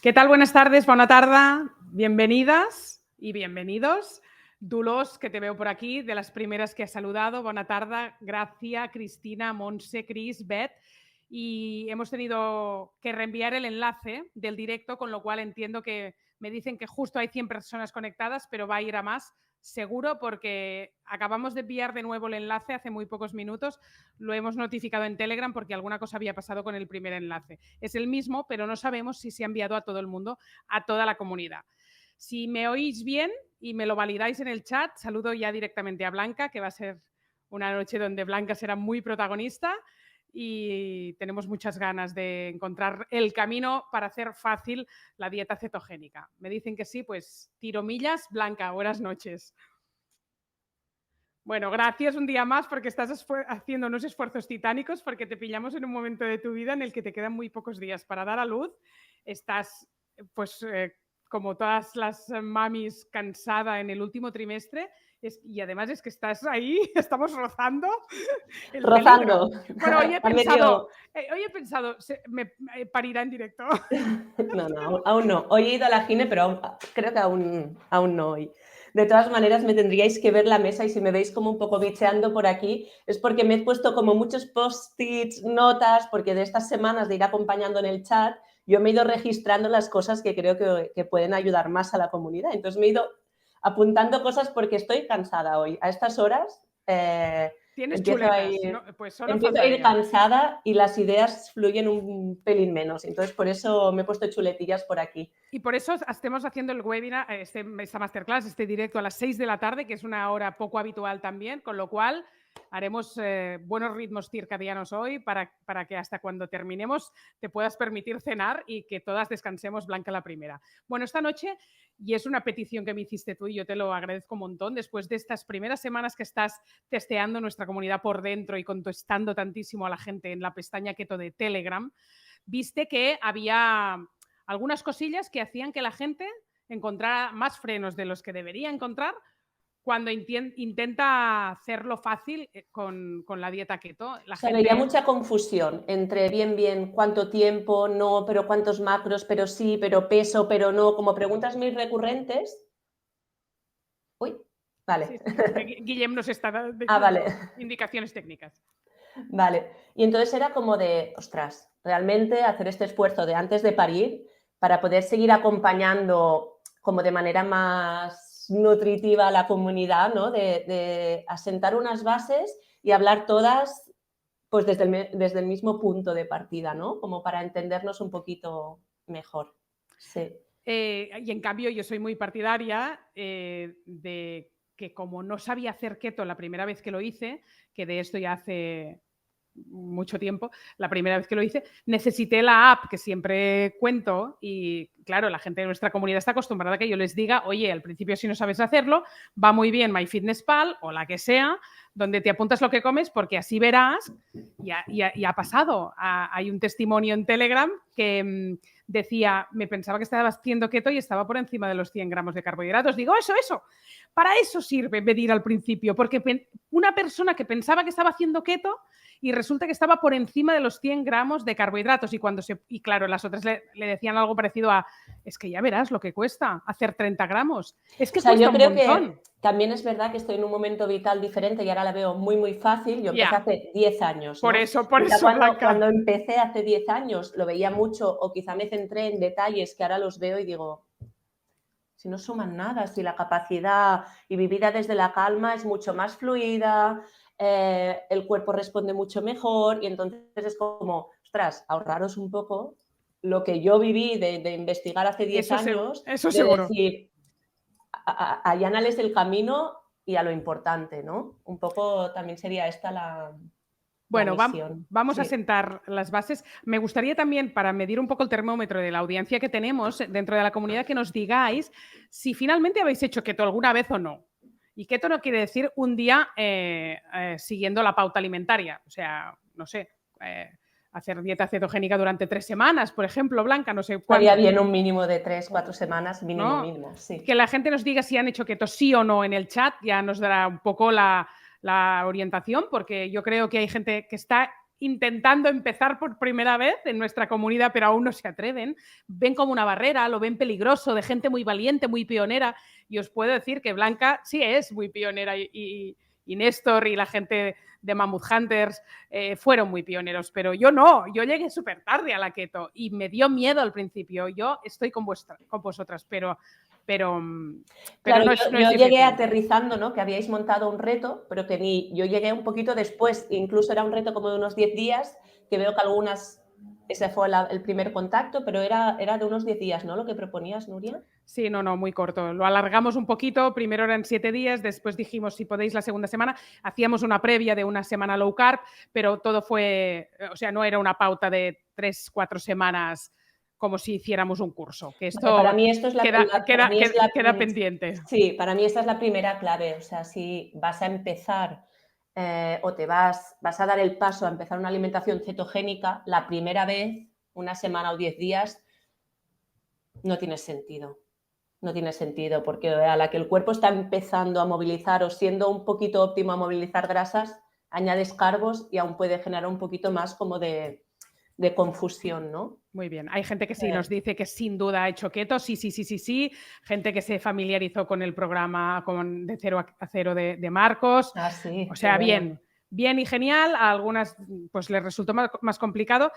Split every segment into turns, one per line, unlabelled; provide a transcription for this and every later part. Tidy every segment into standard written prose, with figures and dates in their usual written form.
Què tal? Buenas tardes, bona tarda, bienvenidas y bienvenidos. Dulos, que te veo por aquí, de las primeras que has saludado. Buena tarde, Gracia, Cristina, Monse, Cris, Beth. Y hemos tenido que reenviar el enlace del directo, con lo cual entiendo que me dicen que justo hay 100 personas conectadas, pero va a ir a más, seguro, porque acabamos de enviar de nuevo el enlace hace muy pocos minutos. Lo hemos notificado en Telegram porque alguna cosa había pasado con el primer enlace. Es el mismo, pero no sabemos si se ha enviado a todo el mundo, a toda la comunidad. Si me oís bien y me lo validáis en el chat, saludo ya directamente a Blanca, que va a ser una noche donde Blanca será muy protagonista y tenemos muchas ganas de encontrar el camino para hacer fácil la dieta cetogénica. Me dicen que sí, pues tiro millas. Blanca, buenas noches. Bueno, gracias un día más porque estás haciendo unos esfuerzos titánicos, porque te pillamos en un momento de tu vida en el que te quedan muy pocos días para dar a luz. Estás, pues, como todas las mamis, cansada en el último trimestre. Y además es que estás ahí, estamos rozando el
Rozando.
peligro. Bueno, hoy he pensado, me parirá en directo.
No, aún no. Hoy he ido a la gine, pero creo que aún no hoy. De todas maneras, me tendríais que ver la mesa y si me veis como un poco bicheando por aquí, es porque me he puesto como muchos post-its, notas, porque de estas semanas de ir acompañando en el chat, yo me he ido registrando las cosas que creo que pueden ayudar más a la comunidad. Entonces me he ido apuntando cosas porque estoy cansada hoy. A estas horas
Tienes
empiezo a
chuletas,
ir,
¿no? Pues solo
empiezo a ir cansada y las ideas fluyen un pelín menos. Entonces, por eso me he puesto chuletillas por aquí.
Y por eso estemos haciendo el webinar, esta masterclass, este directo a las 6 de la tarde, que es una hora poco habitual también, con lo cual haremos buenos ritmos circadianos hoy para que hasta cuando terminemos te puedas permitir cenar y que todas descansemos, Blanca la primera. Bueno, esta noche, y es una petición que me hiciste tú y yo te lo agradezco un montón, después de estas primeras semanas que estás testeando nuestra comunidad por dentro y contestando tantísimo a la gente en la pestaña Keto de Telegram, viste que había algunas cosillas que hacían que la gente encontrara más frenos de los que debería encontrar cuando intenta hacerlo fácil con la dieta keto.
Había mucha confusión entre bien, cuánto tiempo, no, pero cuántos macros, pero sí, pero peso, pero no, como preguntas muy recurrentes. Uy, vale.
Sí, Guillem nos está dando
vale.
indicaciones técnicas.
Vale, y entonces era como de, ostras, realmente hacer este esfuerzo de antes de parir para poder seguir acompañando como de manera más nutritiva a la comunidad, ¿no? De asentar unas bases y hablar todas pues desde el mismo punto de partida, ¿no? Como para entendernos un poquito mejor. Sí.
Y en cambio yo soy muy partidaria de que como no sabía hacer keto la primera vez que lo hice, que de esto ya hace mucho tiempo, la primera vez que lo hice, necesité la app que siempre cuento y claro, la gente de nuestra comunidad está acostumbrada a que yo les diga, oye, al principio si no sabes hacerlo, va muy bien MyFitnessPal o la que sea, donde te apuntas lo que comes porque así verás, y ha pasado. Hay un testimonio en Telegram que decía, me pensaba que estaba haciendo keto y estaba por encima de los 100 gramos de carbohidratos. Digo, eso, para eso sirve medir al principio, porque una persona que pensaba que estaba haciendo keto y resulta que estaba por encima de los 100 gramos de carbohidratos y claro, las otras le decían algo parecido a, es que ya verás lo que cuesta hacer 30 gramos. Es que cuesta
yo creo
un montón.
Que también es verdad que estoy en un momento vital diferente y ahora la veo muy fácil. Yo empecé hace 10 años, ¿no?
Por eso,
cuando empecé hace 10 años lo veía mucho o quizá me centré en detalles que ahora los veo y digo, si no suman nada, si la capacidad y vivida desde la calma es mucho más fluida, el cuerpo responde mucho mejor y entonces es como, ostras, ahorraros un poco lo que yo viví de investigar hace 10 años,
eso
de
seguro.
decir, allánales el camino y a lo importante, ¿no? Un poco también sería esta la misión.
Vamos a sentar las bases. Me gustaría también, para medir un poco el termómetro de la audiencia que tenemos dentro de la comunidad, que nos digáis si finalmente habéis hecho keto alguna vez o no. Y keto no quiere decir un día siguiendo la pauta alimentaria. O sea, no sé, hacer dieta cetogénica durante 3 semanas, por ejemplo, Blanca, no sé cuánto.
Estaría bien un mínimo de 3-4 semanas, mínimo, sí.
Que la gente nos diga si han hecho keto sí o no en el chat, ya nos dará un poco la orientación, porque yo creo que hay gente que está intentando empezar por primera vez en nuestra comunidad, pero aún no se atreven, ven como una barrera, lo ven peligroso, de gente muy valiente, muy pionera. Y os puedo decir que Blanca sí es muy pionera y Néstor y la gente de Mammoth Hunters fueron muy pioneros, pero yo no, yo llegué súper tarde a la keto y me dio miedo al principio. Yo estoy con vosotras, pero
Claro,
no es
yo llegué
difícil.
aterrizando, ¿no? Que habíais montado un reto, pero que yo llegué un poquito después, incluso era un reto como de unos 10 días, que veo que algunas, ese fue el primer contacto, pero era de unos 10 días, ¿no? Lo que proponías, Nuria.
Sí, no, muy corto. Lo alargamos un poquito, primero eran 7 días, después dijimos si podéis la segunda semana, hacíamos una previa de una semana low carb, pero todo fue, o sea, no era una pauta de 3, 4 semanas como si hiciéramos un curso, que esto,
para mí esto es
queda pendiente.
Sí, para mí esta es la primera clave, o sea, si vas a empezar o vas a dar el paso a empezar una alimentación cetogénica, la primera vez, una semana o 10 días, no tiene sentido. No tiene sentido, porque a la que el cuerpo está empezando a movilizar o siendo un poquito óptimo a movilizar grasas, añades carbos y aún puede generar un poquito más como de confusión, ¿no?
Muy bien. Hay gente que sí nos dice que sin duda ha hecho keto, sí. Gente que se familiarizó con el programa de 0 a 0 de Marcos.
Ah, sí.
O sea, bien y genial. A algunas pues les resultó más complicado.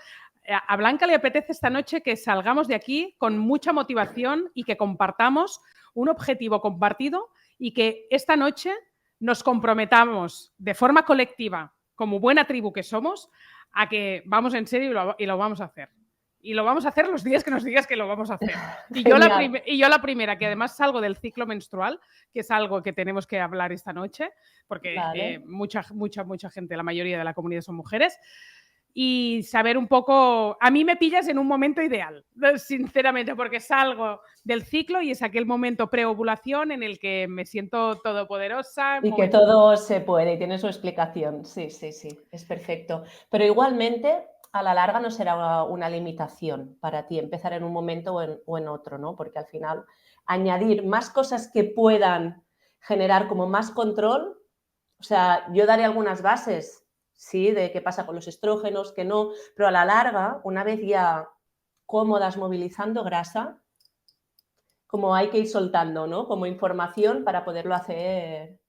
A Blanca le apetece esta noche que salgamos de aquí con mucha motivación y que compartamos un objetivo compartido y que esta noche nos comprometamos de forma colectiva, como buena tribu que somos, a que vamos en serio y lo vamos a hacer. Y lo vamos a hacer los días que nos digas que lo vamos a hacer. Y yo la primera, que además salgo del ciclo menstrual, que es algo que tenemos que hablar esta noche, porque mucha gente, la mayoría de la comunidad son mujeres, y saber un poco, a mí me pillas en un momento ideal, sinceramente, porque salgo del ciclo y es aquel momento preovulación en el que me siento todopoderosa.
Y que todo se puede y tiene su explicación. Sí, es perfecto. Pero igualmente, a la larga no será una limitación para ti empezar en un momento o en otro, ¿no? Porque al final añadir más cosas que puedan generar como más control, o sea, yo daré algunas bases, sí, de qué pasa con los estrógenos, que no, pero a la larga, una vez ya cómodas movilizando grasa, como hay que ir soltando, ¿no? Como información para poderlo hacer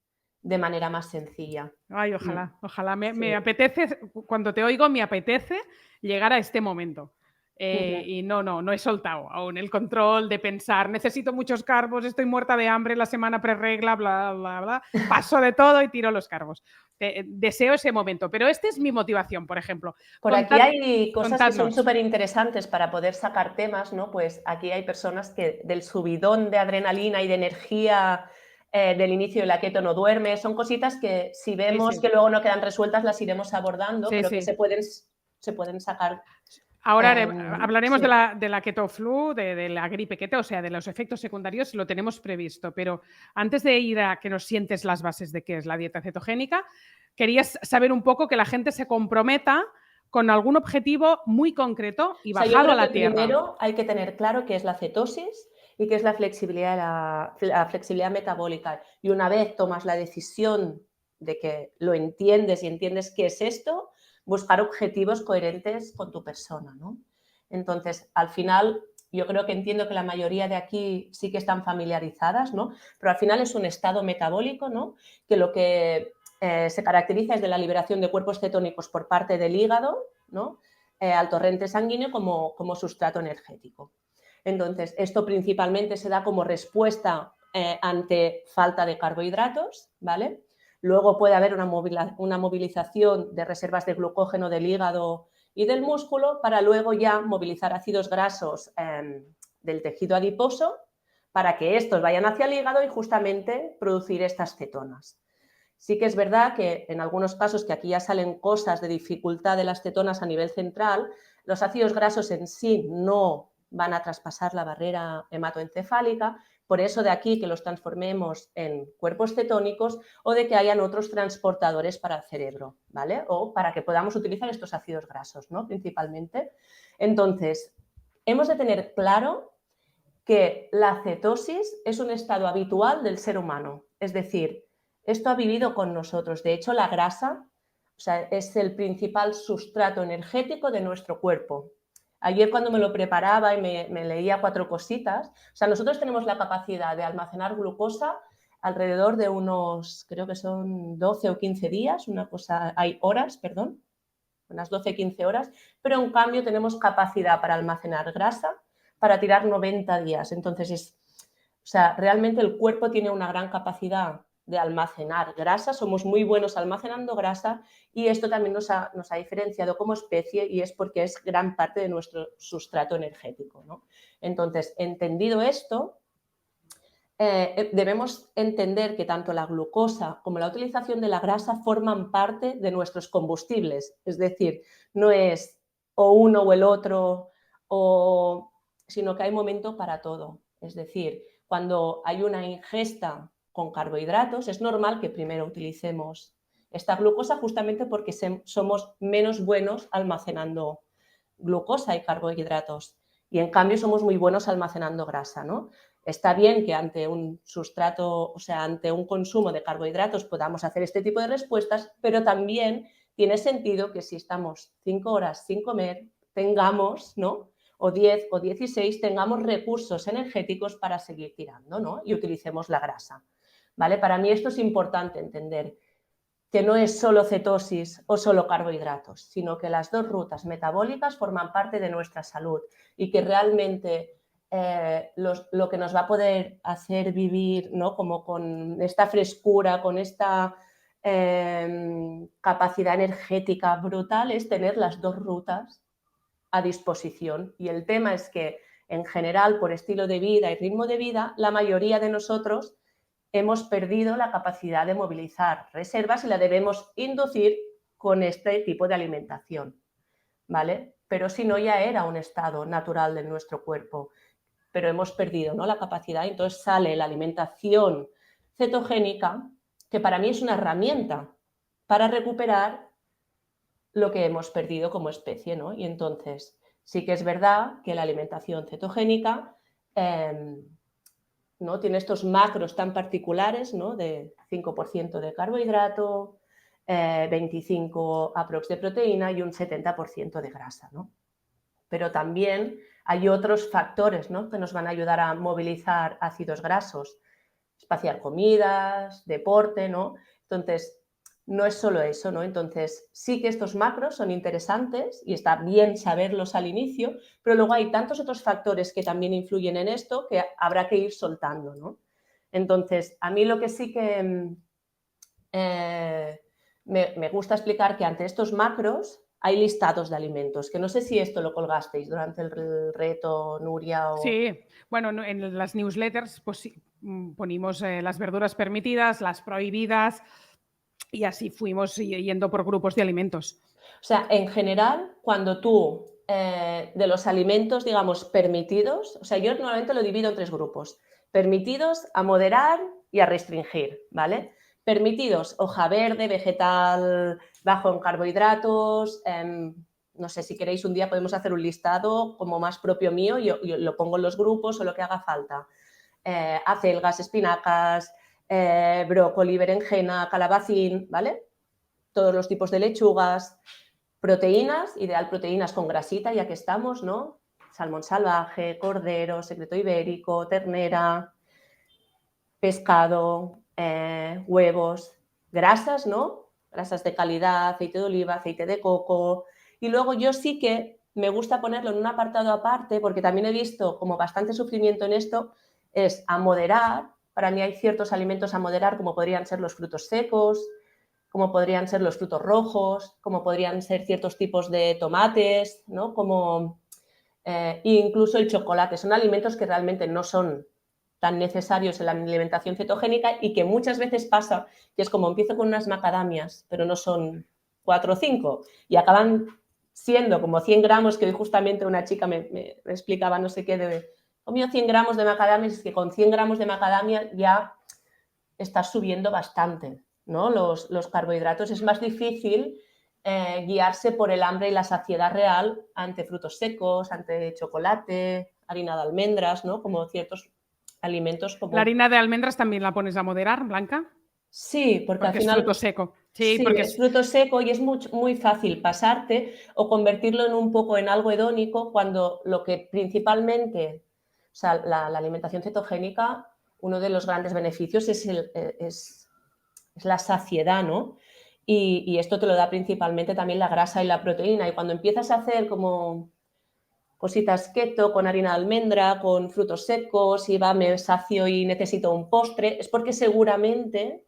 de manera más sencilla.
Ay, ojalá. Me apetece, cuando te oigo, me apetece llegar a este momento. Y no he soltado aún el control de pensar, necesito muchos carbos, estoy muerta de hambre, la semana preregla, bla, bla, bla. Paso de todo y tiro los carbos. Deseo ese momento, pero esta es mi motivación, por ejemplo.
Por aquí hay cosas que son súper interesantes para poder sacar temas, ¿no? Pues aquí hay personas que del subidón de adrenalina y de energía del inicio de la keto no duerme, son cositas que si vemos que luego no quedan resueltas las iremos abordando, pero que se pueden sacar.
Ahora hablaremos de la keto flu, de la gripe keto, o sea, de los efectos secundarios, lo tenemos previsto, pero antes de ir a que nos sientes las bases de qué es la dieta cetogénica, querías saber un poco que la gente se comprometa con algún objetivo muy concreto y bajarlo a la tierra.
Primero hay que tener claro qué es la cetosis y qué es la flexibilidad metabólica. Y una vez tomas la decisión de que lo entiendes y entiendes qué es esto, buscar objetivos coherentes con tu persona, ¿no? Entonces, al final, yo creo que entiendo que la mayoría de aquí sí que están familiarizadas, ¿no? Pero al final es un estado metabólico, ¿no? Que lo que se caracteriza es de la liberación de cuerpos cetónicos por parte del hígado, ¿no? Al torrente sanguíneo como sustrato energético. Entonces, esto principalmente se da como respuesta ante falta de carbohidratos, ¿vale? Luego puede haber una movilización de reservas de glucógeno del hígado y del músculo para luego ya movilizar ácidos grasos del tejido adiposo para que estos vayan hacia el hígado y justamente producir estas cetonas. Sí que es verdad que en algunos casos, que aquí ya salen cosas de dificultad de las cetonas a nivel central, los ácidos grasos en sí no van a traspasar la barrera hematoencefálica, por eso de aquí que los transformemos en cuerpos cetónicos o de que hayan otros transportadores para el cerebro, ¿vale? O para que podamos utilizar estos ácidos grasos, ¿no? Principalmente. Entonces, hemos de tener claro que la cetosis es un estado habitual del ser humano, es decir, esto ha vivido con nosotros. De hecho, la grasa O sea, es el principal sustrato energético de nuestro cuerpo. Ayer cuando me lo preparaba y me leía 4 cositas, o sea, nosotros tenemos la capacidad de almacenar glucosa alrededor de unos, creo que son 12 o 15 días, una cosa, hay horas, perdón, unas 12, 15 horas, pero en cambio tenemos capacidad para almacenar grasa para tirar 90 días. Entonces, o sea, realmente el cuerpo tiene una gran capacidad de almacenar grasa, somos muy buenos almacenando grasa y esto también nos ha diferenciado como especie y es porque es gran parte de nuestro sustrato energético, ¿no? Entonces, entendido esto, debemos entender que tanto la glucosa como la utilización de la grasa forman parte de nuestros combustibles, es decir, no es o uno o el otro, sino que hay momento para todo. Es decir, cuando hay una ingesta con carbohidratos, es normal que primero utilicemos esta glucosa justamente porque somos menos buenos almacenando glucosa y carbohidratos y en cambio somos muy buenos almacenando grasa, ¿no? Está bien que ante un sustrato, o sea, ante un consumo de carbohidratos podamos hacer este tipo de respuestas, pero también tiene sentido que si estamos 5 horas sin comer, tengamos, ¿no? O 10 o 16, tengamos recursos energéticos para seguir tirando, ¿no? Y utilicemos la grasa, ¿vale? Para mí esto es importante entender que no es solo cetosis o solo carbohidratos, sino que las dos rutas metabólicas forman parte de nuestra salud y que realmente lo que nos va a poder hacer vivir, ¿no? Como con esta frescura, con esta capacidad energética brutal, es tener las dos rutas a disposición. Y el tema es que, en general, por estilo de vida y ritmo de vida, la mayoría de nosotros hemos perdido la capacidad de movilizar reservas y la debemos inducir con este tipo de alimentación, ¿vale? Pero si no, ya era un estado natural de nuestro cuerpo, pero hemos perdido, ¿no?, la capacidad. Entonces sale la alimentación cetogénica, que para mí es una herramienta para recuperar lo que hemos perdido como especie, ¿no? Y entonces sí que es verdad que la alimentación cetogénica ¿no? Tiene estos macros tan particulares, ¿no? De 5% de carbohidrato, 25 aprox de proteína y un 70% de grasa, ¿no? Pero también hay otros factores, ¿no?, que nos van a ayudar a movilizar ácidos grasos, espaciar comidas, deporte, ¿no? Entonces, no es solo eso, ¿no? Entonces, sí que estos macros son interesantes y está bien saberlos al inicio, pero luego hay tantos otros factores que también influyen en esto que habrá que ir soltando, ¿no? Entonces, a mí lo que sí que me gusta explicar que ante estos macros hay listados de alimentos, que no sé si esto lo colgasteis durante el reto, Nuria.
Sí, bueno, en las newsletters pues, sí, ponimos las verduras permitidas, las prohibidas y así fuimos yendo por grupos de alimentos.
O sea, en general, cuando tú, de los alimentos, digamos, permitidos, o sea, yo normalmente lo divido en 3 grupos. Permitidos, a moderar y a restringir, ¿vale? Permitidos, hoja verde, vegetal, bajo en carbohidratos. No sé, si queréis un día podemos hacer un listado como más propio mío, yo lo pongo en los grupos o lo que haga falta. Acelgas, espinacas, brócoli, berenjena, calabacín, ¿vale? Todos los tipos de lechugas. Proteínas, ideal proteínas con grasita, ya que estamos, ¿no? Salmón salvaje, cordero, secreto ibérico, ternera, pescado, huevos, grasas, ¿no? Grasas de calidad, aceite de oliva, aceite de coco. Y luego yo sí que me gusta ponerlo en un apartado aparte, porque también he visto como bastante sufrimiento en esto, es a moderar. Para mí hay ciertos alimentos a moderar, como podrían ser los frutos secos, como podrían ser los frutos rojos, como podrían ser ciertos tipos de tomates, ¿no? Como incluso el chocolate. Son alimentos que realmente no son tan necesarios en la alimentación cetogénica y que muchas veces pasa que es como empiezo con unas macadamias, pero no son 4 o 5 y acaban siendo como 100 gramos, que hoy justamente una chica me explicaba no sé qué, comió 100 gramos de macadamias, es que con 100 gramos de macadamia ya estás subiendo bastante, ¿no? Los carbohidratos. Es más difícil guiarse por el hambre y la saciedad real ante frutos secos, ante chocolate, harina de almendras, ¿no? Como ciertos alimentos como...
¿La harina de almendras también la pones a moderar, Blanca?
Sí, porque al
es
final...
fruto seco. Sí,
Sí,
porque
es fruto seco y es muy fácil pasarte o convertirlo en un poco en algo hedónico cuando lo que principalmente, o sea, la alimentación cetogénica, uno de los grandes beneficios es la saciedad, ¿no? Y esto te lo da principalmente también la grasa y la proteína. Y cuando empiezas a hacer como cositas keto con harina de almendra, con frutos secos, y va, me sacio y necesito un postre, es porque seguramente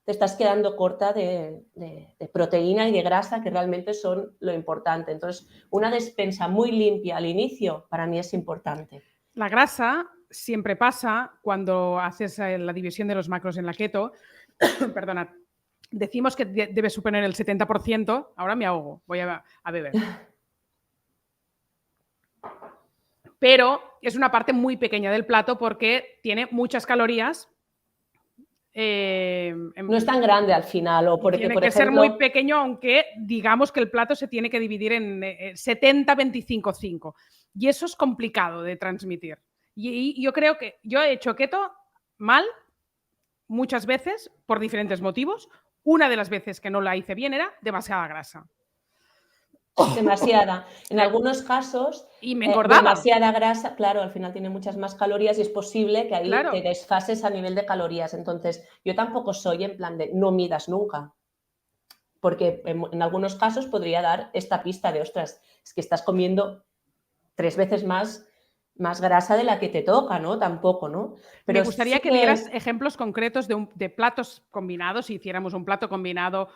te estás quedando corta de proteína y de grasa, que realmente son lo importante. Entonces, una despensa muy limpia al inicio para mí es importante.
la grasa siempre pasa cuando haces la división de los macros en la keto. Perdona, decimos que debe suponer el 70%. Ahora me ahogo, voy a beber. Pero es una parte muy pequeña del plato porque tiene muchas calorías.
No es tan grande al final, o porque,
tiene
por
que ser muy
ejemplo,
pequeño, aunque digamos que el plato se tiene que dividir en 70-25-5. Y eso es complicado de transmitir. Y yo creo que yo he hecho keto mal muchas veces por diferentes motivos. Una de las veces que no la hice bien era demasiada grasa.
demasiada. En algunos casos,
Y me engordaba.
demasiada grasa, claro, al final tiene muchas más calorías y es posible que ahí te
Claro.
desfases a nivel de calorías. Entonces, yo tampoco soy en plan de no midas nunca, porque en algunos casos podría dar esta pista de, ostras, es que estás comiendo 3 veces más grasa de la que te toca, ¿no? Tampoco, ¿no?
Me
Pero
gustaría
sí
que
que
dieras ejemplos concretos de platos combinados, si hiciéramos un plato combinado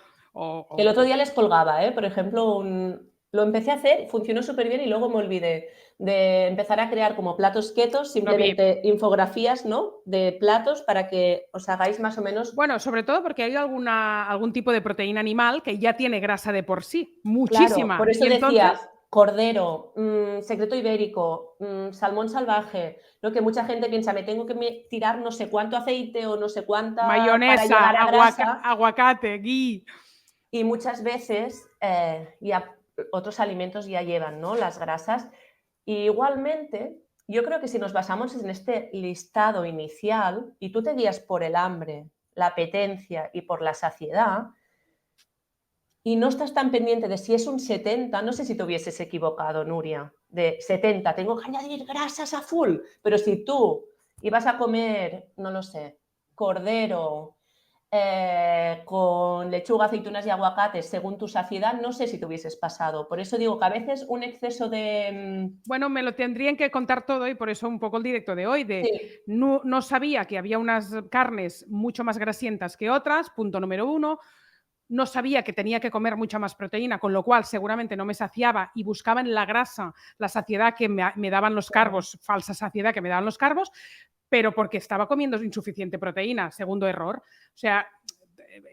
el otro día les colgaba, ¿eh? Por ejemplo, lo empecé a hacer, funcionó súper bien y luego me olvidé de empezar a crear como platos ketos,
lo vi.
simplemente infografías, ¿no? De platos para que os hagáis más o menos.
Bueno, sobre todo porque hay algún tipo de proteína animal que ya tiene grasa de por sí,
Claro, por
muchísima.
eso
Y
decía
entonces,
cordero, secreto ibérico, salmón salvaje, lo que mucha gente piensa, me tengo que tirar no sé cuánto aceite o no sé cuánta para
mayonesa,
llegar a grasa,
aguacate, ghee.
y muchas veces ya otros alimentos ya llevan, ¿no? Las grasas. Y igualmente, yo creo que si nos basamos en este listado inicial y tú te guías por el hambre, la apetencia y por la saciedad, y no estás tan pendiente de si es un 70, no sé si te hubieses equivocado, Nuria, de 70, tengo que añadir grasas a full, pero si tú ibas a comer, no lo sé, cordero con lechuga, aceitunas y aguacates según tu saciedad, no sé si te hubieses pasado. Por eso digo que a veces un exceso de...
Bueno, me lo tendrían que contar todo y por eso un poco el directo de hoy,
Sí,
no sabía que había unas carnes mucho más grasientas que otras, punto número uno. No sabía que tenía que comer mucha más proteína, con lo cual seguramente no me saciaba y buscaba en la grasa la saciedad que me daban los carbos, falsa saciedad que me daban los carbos, pero porque estaba comiendo insuficiente proteína, segundo error. O sea,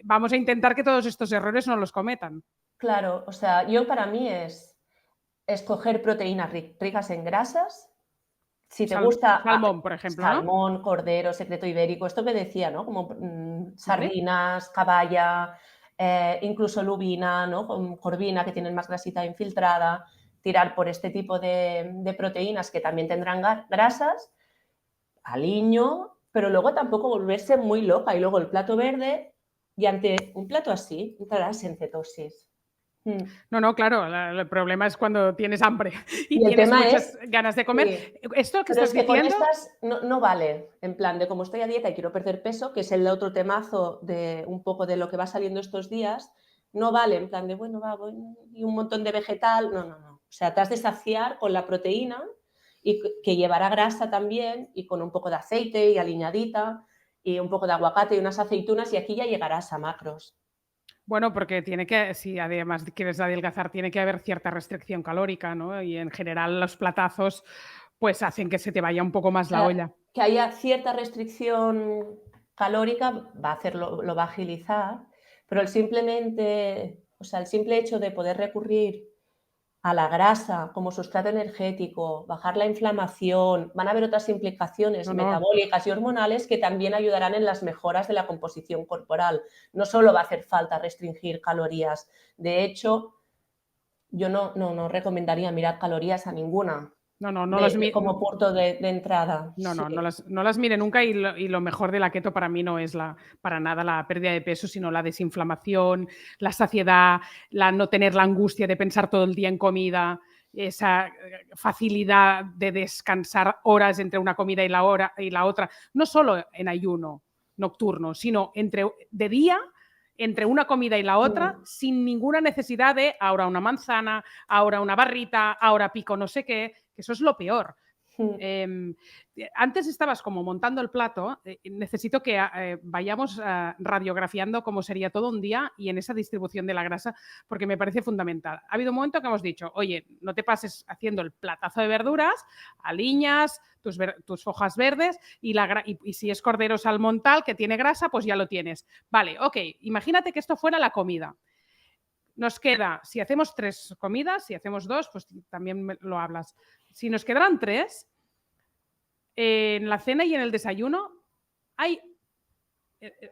vamos a intentar que todos estos errores no los cometan.
claro, o sea, yo para mí es escoger proteínas ricas en grasas. Si te gusta
Salmón, por ejemplo, ¿no?
salmón, cordero, secreto ibérico, esto que decía, ¿no? Como
¿Vale?
sardinas, caballa, incluso lubina, ¿no? Con corvina, que tienen más grasita infiltrada, tirar por este tipo de proteínas que también tendrán grasas, aliño, pero luego tampoco volverse muy loca. Y luego el plato verde, y ante un plato así, entrarás en cetosis. Mm.
No, claro, el problema es cuando tienes hambre y
Y el
tienes
tema es,
muchas ganas de comer.
sí,
Esto que
pero
estás
es que con
diciendo,
estas no vale, en plan de como estoy a dieta y quiero perder peso, que es el otro temazo de un poco de lo que va saliendo estos días, no vale en plan de, bueno, voy, y un montón de vegetal, no. O sea, te has de saciar con la proteína y que llevará grasa también y con un poco de aceite y aliñadita y un poco de aguacate y unas aceitunas y aquí ya llegarás a macros.
bueno, porque tiene que, si además quieres adelgazar, tiene que haber cierta restricción calórica, ¿no? Y en general los platazos pues hacen que se te vaya un poco más la olla.
Que haya cierta restricción calórica va a hacerlo, lo va a agilizar, pero o sea, el simple hecho de poder recurrir a la grasa como sustrato energético, bajar la inflamación, van a haber otras implicaciones
No.
metabólicas y hormonales que también ayudarán en las mejoras de la composición corporal. No solo va a hacer falta restringir calorías. De hecho, yo no recomendaría mirar calorías a ninguna.
No las
como punto de entrada.
No,
Sí.
no las mire nunca y lo mejor de la keto para mí no es para nada la pérdida de peso, sino la desinflamación, la saciedad, la no tener la angustia de pensar todo el día en comida, esa facilidad de descansar horas entre una comida y la otra, no solo en ayuno nocturno, sino de día, entre una comida y la otra, sin ninguna necesidad de ahora una manzana, ahora una barrita, ahora pico no sé qué, que eso es lo peor. Antes estabas como montando el plato, necesito que vayamos radiografiando cómo sería todo un día y en esa distribución de la grasa, porque me parece fundamental. Ha habido un momento que hemos dicho, oye, no te pases haciendo el platazo de verduras, aliñas tus hojas verdes y si es cordero salmontal que tiene grasa, pues ya lo tienes. Vale, ok, imagínate que esto fuera la comida. Nos queda, si hacemos 3 comidas, si hacemos 2, pues también lo hablas. Si nos quedaran 3, en la cena y en el desayuno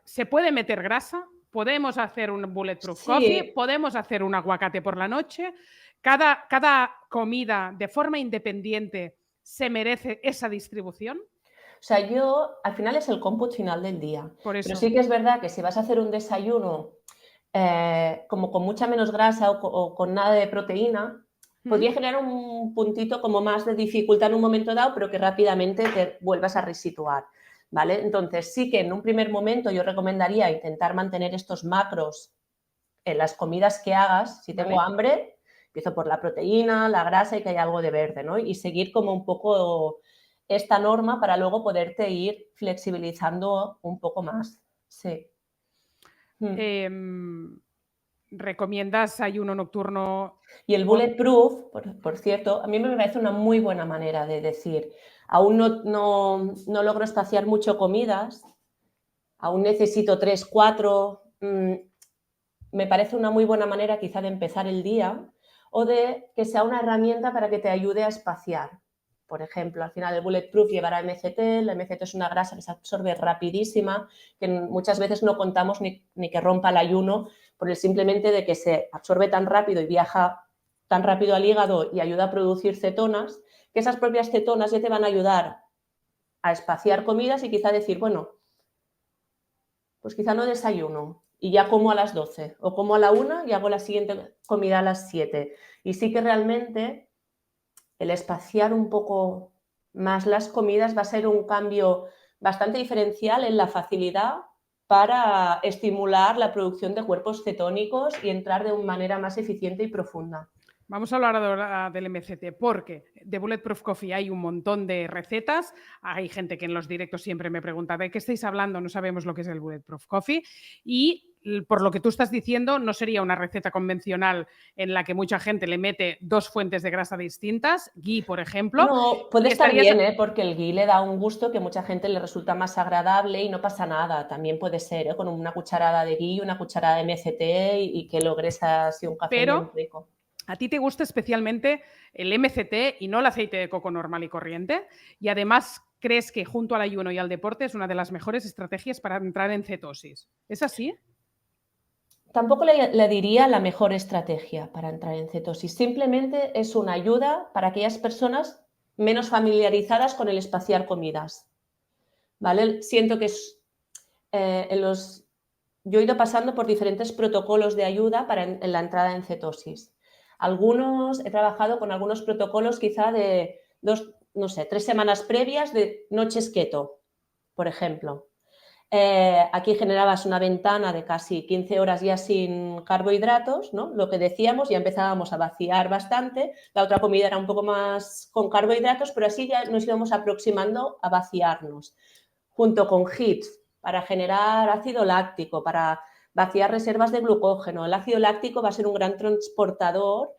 se puede meter grasa, podemos hacer un bulletproof coffee, podemos hacer un aguacate por la noche. Cada comida de forma independiente se merece esa distribución.
O sea, al final es el cómputo final del día.
Por eso.
Pero sí que es verdad que si vas a hacer un desayuno como con mucha menos grasa o con nada de proteína, podría generar un puntito como más de dificultad en un momento dado, pero que rápidamente te vuelvas a resituar, ¿vale? Entonces sí que en un primer momento yo recomendaría intentar mantener estos macros en las comidas que hagas. Si tengo hambre, empiezo por la proteína, la grasa y que haya algo de verde, ¿no? Y seguir como un poco esta norma para luego poderte ir flexibilizando un poco más. Sí.
¿Recomiendas ayuno nocturno?
Y el bulletproof, por cierto, a mí me parece una muy buena manera de decir, aún no logro espaciar mucho comidas, aún necesito 3, 4, me parece una muy buena manera quizá de empezar el día o de que sea una herramienta para que te ayude a espaciar. Por ejemplo, al final el bulletproof llevará MCT, la MCT es una grasa que se absorbe rapidísima, que muchas veces no contamos ni que rompa el ayuno por el simplemente de que se absorbe tan rápido y viaja tan rápido al hígado y ayuda a producir cetonas, que esas propias cetonas ya te van a ayudar a espaciar comidas y quizá decir, bueno, pues quizá no desayuno y ya como a las 12 o como a la 1 y hago la siguiente comida a las 7. Y sí que realmente el espaciar un poco más las comidas va a ser un cambio bastante diferencial en la facilidad para estimular la producción de cuerpos cetónicos y entrar de una manera más eficiente y profunda.
Vamos a hablar ahora del MCT, porque de Bulletproof Coffee hay un montón de recetas. Hay gente que en los directos siempre me pregunta, ¿de qué estáis hablando? No sabemos lo que es el Bulletproof Coffee. Y por lo que tú estás diciendo, no sería una receta convencional en la que mucha gente le mete 2 fuentes de grasa distintas, ghee, por ejemplo.
No, puede estar bien, porque el ghee le da un gusto que a mucha gente le resulta más agradable y no pasa nada. También puede ser con una cucharada de ghee, una cucharada de MCT y que logres así un café muy rico.
A ti te gusta especialmente el MCT y no el aceite de coco normal y corriente, y además crees que junto al ayuno y al deporte es una de las mejores estrategias para entrar en cetosis. ¿Es así?
Tampoco le diría la mejor estrategia para entrar en cetosis. Simplemente es una ayuda para aquellas personas menos familiarizadas con el espaciar comidas. ¿Vale? Siento que yo he ido pasando por diferentes protocolos de ayuda en la entrada en cetosis. He trabajado con algunos protocolos quizá de 3 semanas previas de noches keto, por ejemplo. Aquí generabas una ventana de casi 15 horas ya sin carbohidratos, ¿no? Lo que decíamos, ya empezábamos a vaciar bastante, la otra comida era un poco más con carbohidratos, pero así ya nos íbamos aproximando a vaciarnos, junto con HIIT para generar ácido láctico, para vaciar reservas de glucógeno. El ácido láctico va a ser un gran transportador,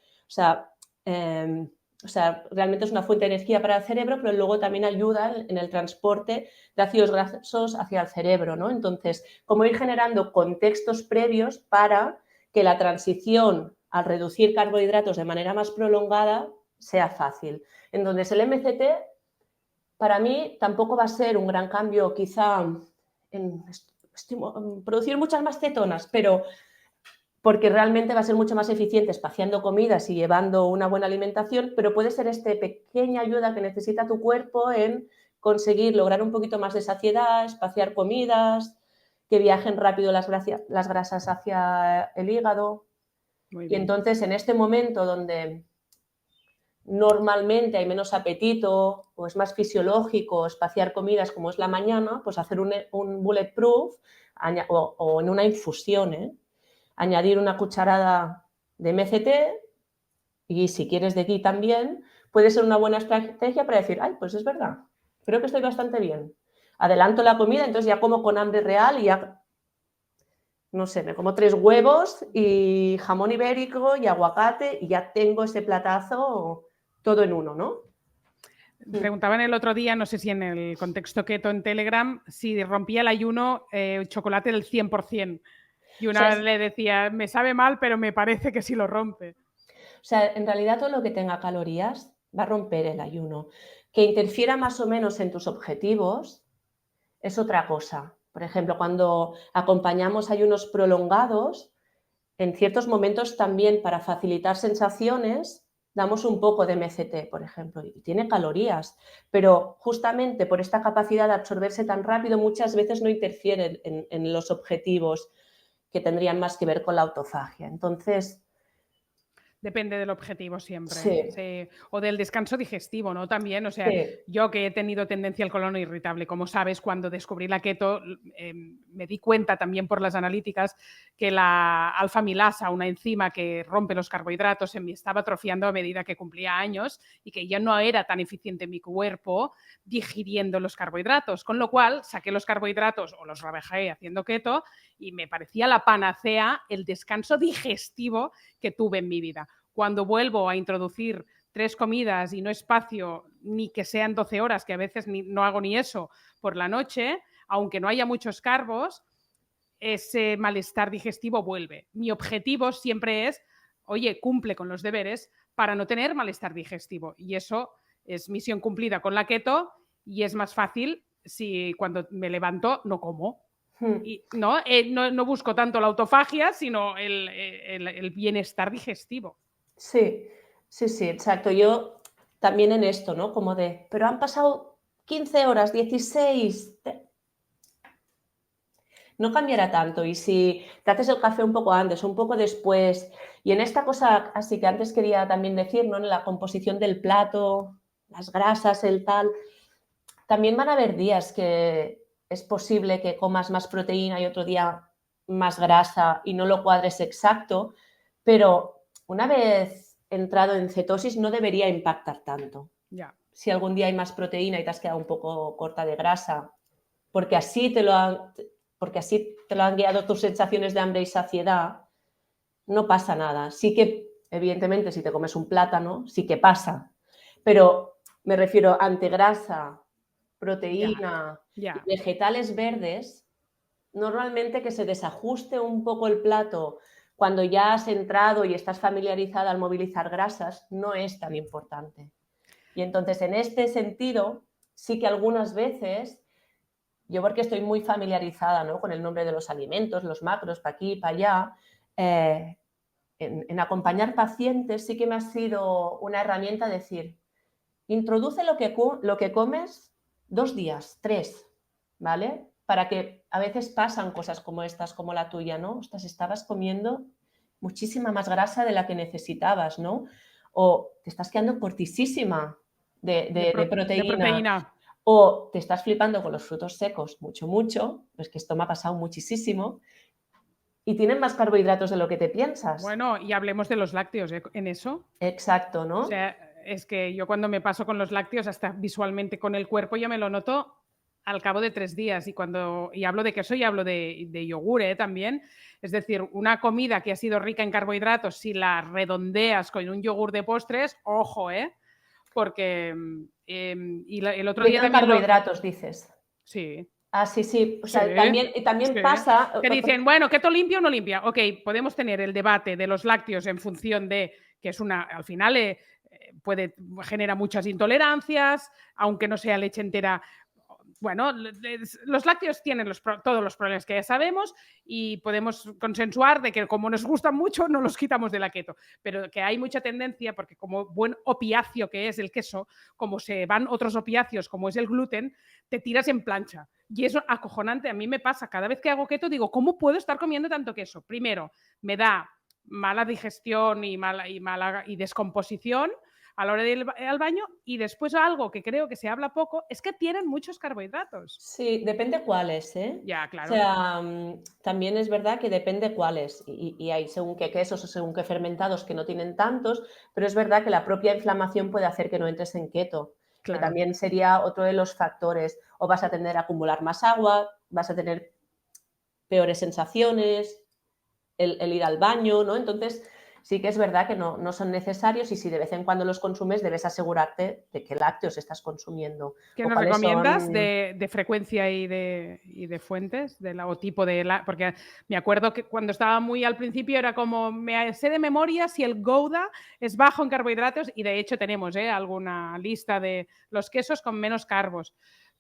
realmente es una fuente de energía para el cerebro, pero luego también ayuda en el transporte de ácidos grasos hacia el cerebro, ¿no? Entonces, como ir generando contextos previos para que la transición al reducir carbohidratos de manera más prolongada sea fácil. Entonces, el MCT para mí tampoco va a ser un gran cambio quizá en producir muchas más cetonas, pero porque realmente va a ser mucho más eficiente espaciando comidas y llevando una buena alimentación, pero puede ser esta pequeña ayuda que necesita tu cuerpo en conseguir lograr un poquito más de saciedad, espaciar comidas, que viajen rápido las grasas hacia el hígado. Y entonces, en este momento donde normalmente hay menos apetito o es más fisiológico espaciar comidas como es la mañana, pues hacer un bulletproof o en una infusión, añadir una cucharada de MCT y si quieres de ghee también, puede ser una buena estrategia para decir, ay, pues es verdad, creo que estoy bastante bien. Adelanto la comida, entonces ya como con hambre real y ya, no sé, me como 3 huevos y jamón ibérico y aguacate y ya tengo ese platazo todo en uno, ¿no?
Preguntaban el otro día, no sé si en el contexto keto en Telegram, si rompía el ayuno chocolate del 100%. Y una vez le decía, me sabe mal, pero me parece que sí lo rompe.
O sea, en realidad todo lo que tenga calorías va a romper el ayuno. Que interfiera más o menos en tus objetivos es otra cosa. Por ejemplo, cuando acompañamos ayunos prolongados, en ciertos momentos también para facilitar sensaciones damos un poco de MCT, por ejemplo, y tiene calorías, pero justamente por esta capacidad de absorberse tan rápido muchas veces no interfiere en los objetivos que tendrían más que ver con la autofagia. Entonces,
depende del objetivo siempre.
Sí.
Sí. O del descanso digestivo, ¿no? También, o sea,
Sí.
yo que he tenido tendencia al colon irritable, como sabes, cuando descubrí la keto, me di cuenta también por las analíticas que la alfa-amilasa, una enzima que rompe los carbohidratos, se me estaba atrofiando a medida que cumplía años y que ya no era tan eficiente mi cuerpo digiriendo los carbohidratos, con lo cual saqué los carbohidratos o los rebajé haciendo keto y me parecía la panacea el descanso digestivo que tuve en mi vida. Cuando vuelvo a introducir 3 comidas y no espacio ni que sean 12 horas, que a veces no hago ni eso por la noche, aunque no haya muchos carbos, ese malestar digestivo vuelve. Mi objetivo siempre es, oye, cumple con los deberes para no tener malestar digestivo. Y eso es misión cumplida con la keto y es más fácil si cuando me levanto no como. Y no busco tanto la autofagia, sino el bienestar digestivo.
Sí, sí, sí, exacto. Yo también en esto, ¿no? Como de, pero han pasado 15 horas, 16. No cambiará tanto. Y si te haces el café un poco antes o un poco después, y en esta cosa, así que antes quería también decir, ¿no? En la composición del plato, las grasas, el tal, también van a haber días que es posible que comas más proteína y otro día más grasa y no lo cuadres exacto, pero una vez entrado en cetosis no debería impactar tanto.
Ya.
Si algún día hay más proteína y te has quedado un poco corta de grasa, porque así te lo han guiado tus sensaciones de hambre y saciedad, no pasa nada. Sí que, evidentemente, si te comes un plátano, sí que pasa, pero me refiero ante grasa, proteína,
Ya.
vegetales verdes, normalmente que se desajuste un poco el plato cuando ya has entrado y estás familiarizada al movilizar grasas, no es tan importante. Y entonces, en este sentido, sí que algunas veces, yo porque estoy muy familiarizada, ¿no? Con el nombre de los alimentos, los macros, para aquí, para allá, en acompañar pacientes sí que me ha sido una herramienta decir, introduce lo que comes 2 días, 3, ¿vale? Para que a veces pasan cosas como estas, como la tuya, ¿no? Ostras, estabas comiendo muchísima más grasa de la que necesitabas, ¿no? O te estás quedando cortísima de proteína. O te estás flipando con los frutos secos mucho, pues que esto me ha pasado muchísimo, y tienen más carbohidratos de lo que te piensas.
Bueno, y hablemos de los lácteos en eso.
Exacto, ¿no?
O sea, es que yo cuando me paso con los lácteos, hasta visualmente con el cuerpo, ya me lo noto al cabo de 3 días. Y hablo de queso y hablo de yogur también. Es decir, una comida que ha sido rica en carbohidratos, si la redondeas con un yogur de postres, ojo, porque el otro día también
carbohidratos, dices.
Sí.
Ah, sí, sí. O sea,
sí,
también pasa...
Que dicen, bueno, ¿keto limpia o no limpia? Ok, podemos tener el debate de los lácteos en función de que es al final genera muchas intolerancias, aunque no sea leche entera, Bueno, los lácteos tienen todos los problemas que ya sabemos y podemos consensuar de que como nos gustan mucho no los quitamos de la keto, pero que hay mucha tendencia porque como buen opiáceo que es el queso, como se van otros opiáceos como es el gluten, te tiras en plancha y eso acojonante. A mí me pasa cada vez que hago keto, digo, ¿cómo puedo estar comiendo tanto queso? Primero, me da mala digestión y descomposición a la hora de ir al baño, y después algo que creo que se habla poco es que tienen muchos carbohidratos.
Sí, depende cuáles, ¿eh?
Ya,
O
claro.
sea, también es verdad que depende cuáles, y hay según qué quesos o según qué fermentados que no tienen tantos, pero es verdad que la propia inflamación puede hacer que no entres en keto, que
Claro.
también sería otro de los factores. O vas a tender a acumular más agua, vas a tener peores sensaciones, el ir al baño, ¿no? Entonces, sí que es verdad que no son necesarios, y si de vez en cuando los consumes, debes asegurarte de qué lácteos estás consumiendo
¿Qué
o
nos
cuáles
recomiendas
son.
de frecuencia y de fuentes? O tipo de porque me acuerdo que cuando estaba muy al principio era como, me sé de memoria si el Gouda es bajo en carbohidratos, y de hecho tenemos alguna lista de los quesos con menos carbos,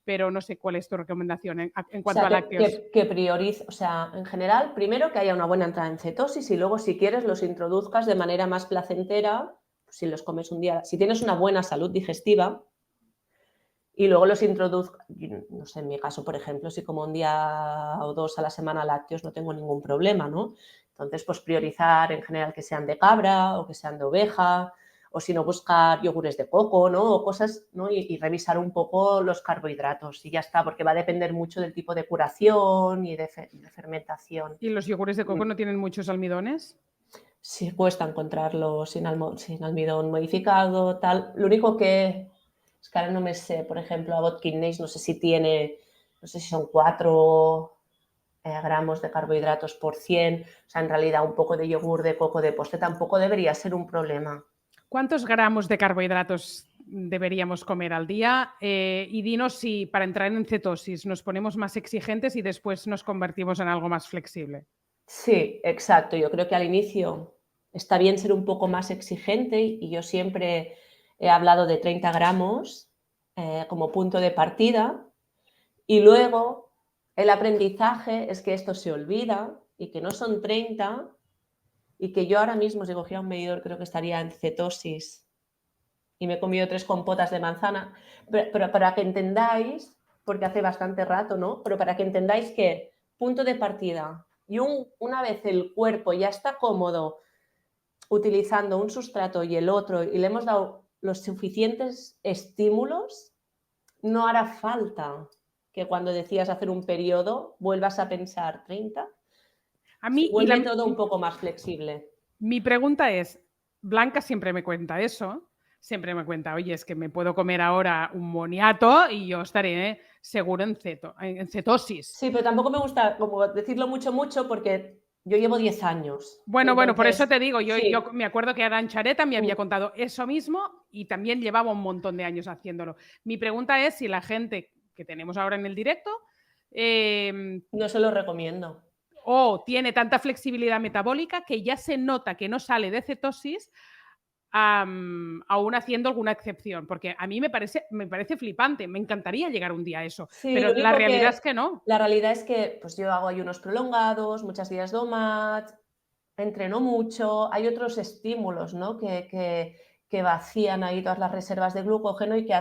pero no sé cuál es tu recomendación en
O sea,
cuanto a lácteos.
que priorice, o sea, en general, primero que haya una buena entrada en cetosis, y luego, si quieres, los introduzcas de manera más placentera, si los comes un día, si tienes una buena salud digestiva, y luego los introduzcas, no sé, en mi caso, por ejemplo, si como un día o dos a la semana lácteos, no tengo ningún problema, ¿no? Entonces, pues priorizar en general que sean de cabra o que sean de oveja, o si no, buscar yogures de coco, ¿no? O cosas, ¿no? Y revisar un poco los carbohidratos y ya está, porque va a depender mucho del tipo de curación y de fermentación.
¿Y los yogures de coco no tienen muchos almidones?
Sí, cuesta encontrarlo sin almidón modificado, tal. Lo único que es que ahora no me sé, por ejemplo, Abbott Kidneys, no sé si tiene, no sé si son 4 gramos de carbohidratos por 100. O sea, en realidad un poco de yogur de coco de postre tampoco debería ser un problema.
¿Cuántos gramos de carbohidratos deberíamos comer al día? Y dinos si para entrar en cetosis nos ponemos más exigentes y después nos convertimos en algo más flexible.
Sí, exacto. Yo creo que al inicio está bien ser un poco más exigente, y yo siempre he hablado de 30 gramos como punto de partida, y luego el aprendizaje es que esto se olvida y que no son 30, y que yo ahora mismo, si cogiera un medidor, creo que estaría en cetosis y me he comido 3 compotas de manzana, pero para que entendáis, porque hace bastante rato, ¿no? Pero para que entendáis que punto de partida, y una vez el cuerpo ya está cómodo utilizando un sustrato y el otro, y le hemos dado los suficientes estímulos, no hará falta que cuando decías hacer un periodo vuelvas a pensar 30.
A
Se
mí,
vuelve todo un poco más flexible.
mi pregunta es, Blanca siempre me cuenta eso, siempre me cuenta, oye, es que me puedo comer ahora un moniato y yo estaré seguro en cetosis.
Sí, pero tampoco me gusta como decirlo mucho, porque yo llevo 10 años.
Bueno, por eso
Entonces,
te digo, yo
sí.
me acuerdo que Arancha me había
Mm.
contado eso mismo y también llevaba un montón de años haciéndolo. Mi pregunta es si la gente que tenemos ahora en el directo
No se lo recomiendo.
o tiene tanta flexibilidad metabólica que ya se nota que no sale de cetosis, aún haciendo alguna excepción, porque a mí me parece flipante, me encantaría llegar un día a eso,
Sí,
pero
lo
la
único
realidad es
que
que no.
la realidad es que pues yo hago ayunos prolongados, muchos días de OMAD, entreno mucho, hay otros estímulos, ¿no? Que vacían ahí todas las reservas de glucógeno y que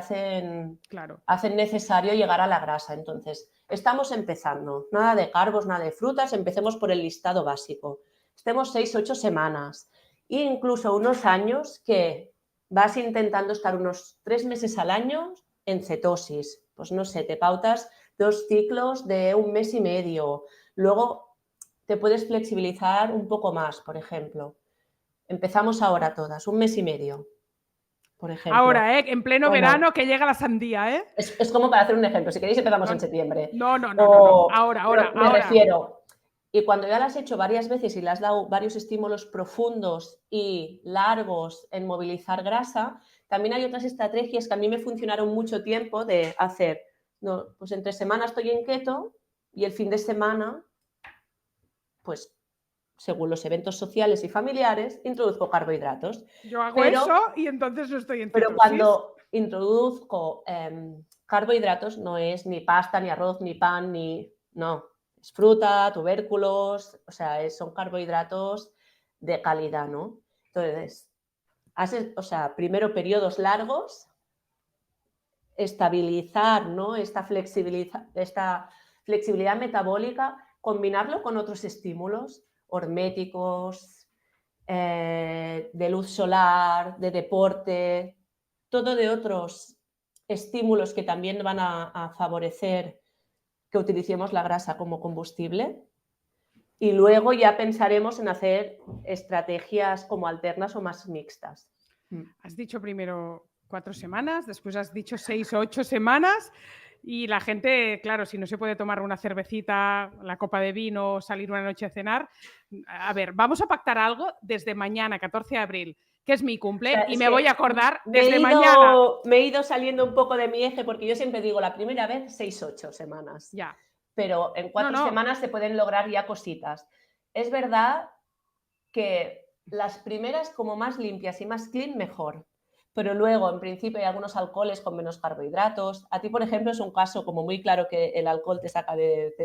Claro.
hacen necesario llegar a la grasa. Entonces, estamos empezando. Nada de carbos, nada de frutas, empecemos por el listado básico. Estemos 6-8 semanas, e incluso unos años que vas intentando estar unos 3 meses al año en cetosis. Pues no sé, te pautas 2 ciclos de 1 mes y medio. Luego te puedes flexibilizar un poco más, por ejemplo. Empezamos ahora todas, 1 mes y medio, por ejemplo.
Ahora, en pleno
Bueno,
verano que llega la sandía, ¿eh?
es como para hacer un ejemplo. Si queréis, empezamos
No,
en septiembre.
no.
Pero me
Ahora.
refiero, y cuando ya lo has hecho varias veces y le has dado varios estímulos profundos y largos en movilizar grasa, también hay otras estrategias que a mí me funcionaron mucho tiempo de hacer. No, pues entre semana estoy en keto y el fin de semana, pues según los eventos sociales y familiares, introduzco carbohidratos.
Yo hago eso
Pero,
y entonces no estoy en
pero
cetosis.
cuando introduzco carbohidratos no es ni pasta, ni arroz, ni pan, no, es fruta, tubérculos, o sea, son carbohidratos de calidad, ¿no? Entonces, primero periodos largos, estabilizar, ¿no? esta flexibilidad metabólica, combinarlo con otros estímulos horméticos, de luz solar, de deporte, todo de otros estímulos que también van a favorecer que utilicemos la grasa como combustible. Y luego ya pensaremos en hacer estrategias como alternas o más mixtas.
Has dicho primero 4 semanas, después has dicho 6 o 8 semanas y la gente, claro, si no se puede tomar una cervecita, la copa de vino, salir una noche a cenar. A ver, vamos a pactar algo desde mañana, 14 de abril, que es mi cumple,
O sea,
y me voy a acordar desde
me
mañana.
Me he ido saliendo un poco de mi eje porque yo siempre digo la primera vez 6-8 semanas.
Ya.
Pero en 4 semanas se pueden lograr ya cositas. Es verdad que las primeras como más limpias y más clean, mejor. Pero luego, en principio, hay algunos alcoholes con menos carbohidratos. A ti, por ejemplo, es un caso como muy claro que el alcohol te saca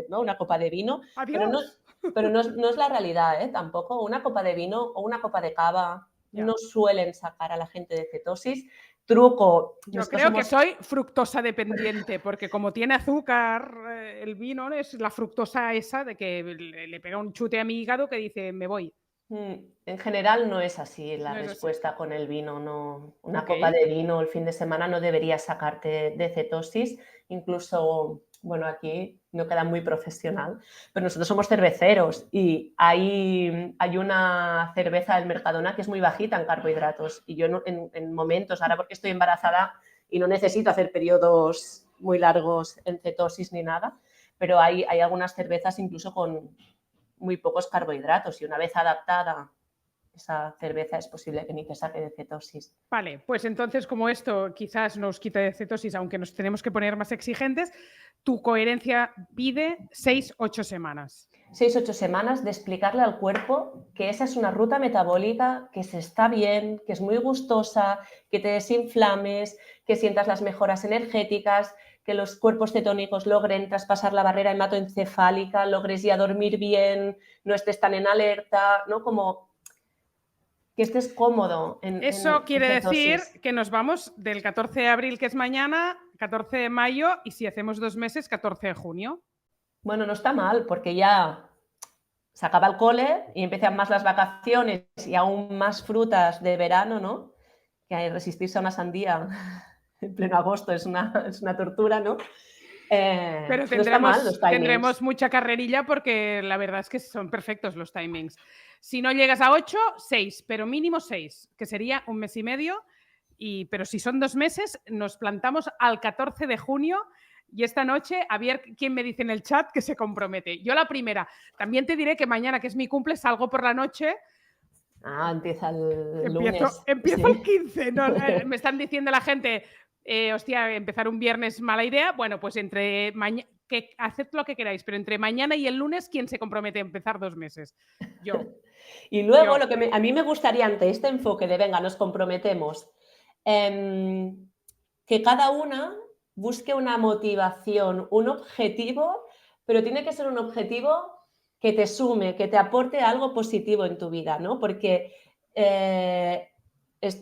¿no? Una copa de vino,
Adiós.
pero no es la realidad, ¿eh? Tampoco. Una copa de vino o una copa de cava no suelen sacar a la gente de cetosis. Truco.
Yo creo que soy fructosa dependiente, porque como tiene azúcar el vino, es la fructosa esa de que le pega un chute a mi hígado que dice, me voy.
En general no es así la respuesta con el vino. No. Una copa de vino el fin de semana no debería sacarte de cetosis. Incluso, bueno, aquí no queda muy profesional, pero nosotros somos cerveceros y hay una cerveza del Mercadona que es muy bajita en carbohidratos. Y yo en momentos, ahora porque estoy embarazada y no necesito hacer periodos muy largos en cetosis ni nada, pero hay algunas cervezas incluso con muy pocos carbohidratos y una vez adaptada esa cerveza es posible que ni te saque de cetosis.
Vale, pues entonces como esto quizás nos quita de cetosis, aunque nos tenemos que poner más exigentes, tu coherencia pide 6-8 semanas.
6-8 semanas de explicarle al cuerpo que esa es una ruta metabólica, que se está bien, que es muy gustosa, que te desinflames, que sientas las mejoras energéticas, que los cuerpos cetónicos logren traspasar la barrera hematoencefálica, logres ya dormir bien, no estés tan en alerta, ¿no? Como que estés cómodo
Eso quiere decir
cetosis.
que nos vamos del 14 de abril, que es mañana, 14 de mayo, y si hacemos 2 meses, 14 de junio.
Bueno, no está mal, porque ya se acaba el cole y empiezan más las vacaciones y aún más frutas de verano, ¿no? Que resistirse a una sandía en pleno agosto es una tortura, ¿no?
Pero
no está mal los timings.
tendremos mucha carrerilla porque la verdad es que son perfectos los timings. Si no llegas a 8, 6, pero mínimo 6, que sería 1 mes y medio. Pero si son 2 meses, nos plantamos al 14 de junio y esta noche a ver quién me dice en el chat que se compromete. Yo la primera. También te diré que mañana, que es mi cumple, salgo por la noche.
Empieza el lunes.
Empiezo el 15. No, me están diciendo la gente, hostia, empezar un viernes mala idea. Bueno, pues entre mañana, haced lo que queráis, pero entre mañana y el lunes, ¿quién se compromete a empezar 2 meses? Yo.
Y luego lo que a mí me gustaría ante este enfoque de venga, nos comprometemos, que cada una busque una motivación, un objetivo, pero tiene que ser un objetivo que te sume, que te aporte algo positivo en tu vida, ¿no? Porque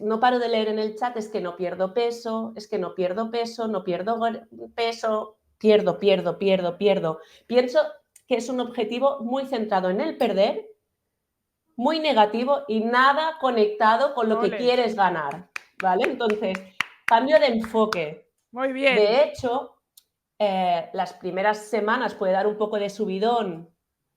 no paro de leer en el chat, es que no pierdo peso, es que no pierdo peso, no pierdo peso, pierdo. Pienso que es un objetivo muy centrado en el perder, muy negativo y nada conectado con lo que quieres ganar, ¿vale? Entonces, cambio de enfoque.
Muy bien.
De hecho, las primeras semanas puede dar un poco de subidón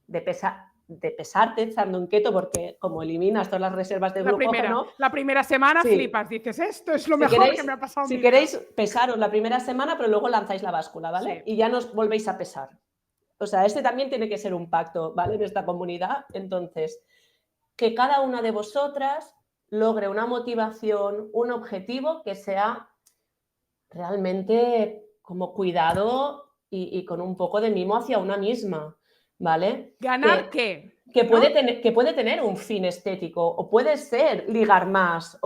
de pesarte estando en keto, porque como eliminas todas las reservas de glucógeno...
La primera semana flipas, dices, esto es lo mejor que me ha pasado en mi vida.
Si queréis, pesaros la primera semana, pero luego lanzáis la báscula, ¿vale?
Sí.
Y ya nos volvéis a pesar. O sea, este también tiene que ser un pacto, ¿vale? En esta comunidad. Entonces, que cada una de vosotras logre una motivación, un objetivo que sea realmente como cuidado y con un poco de mimo hacia una misma, ¿vale?
¿Ganar qué?
que puede tener un fin estético, o puede ser ligar más,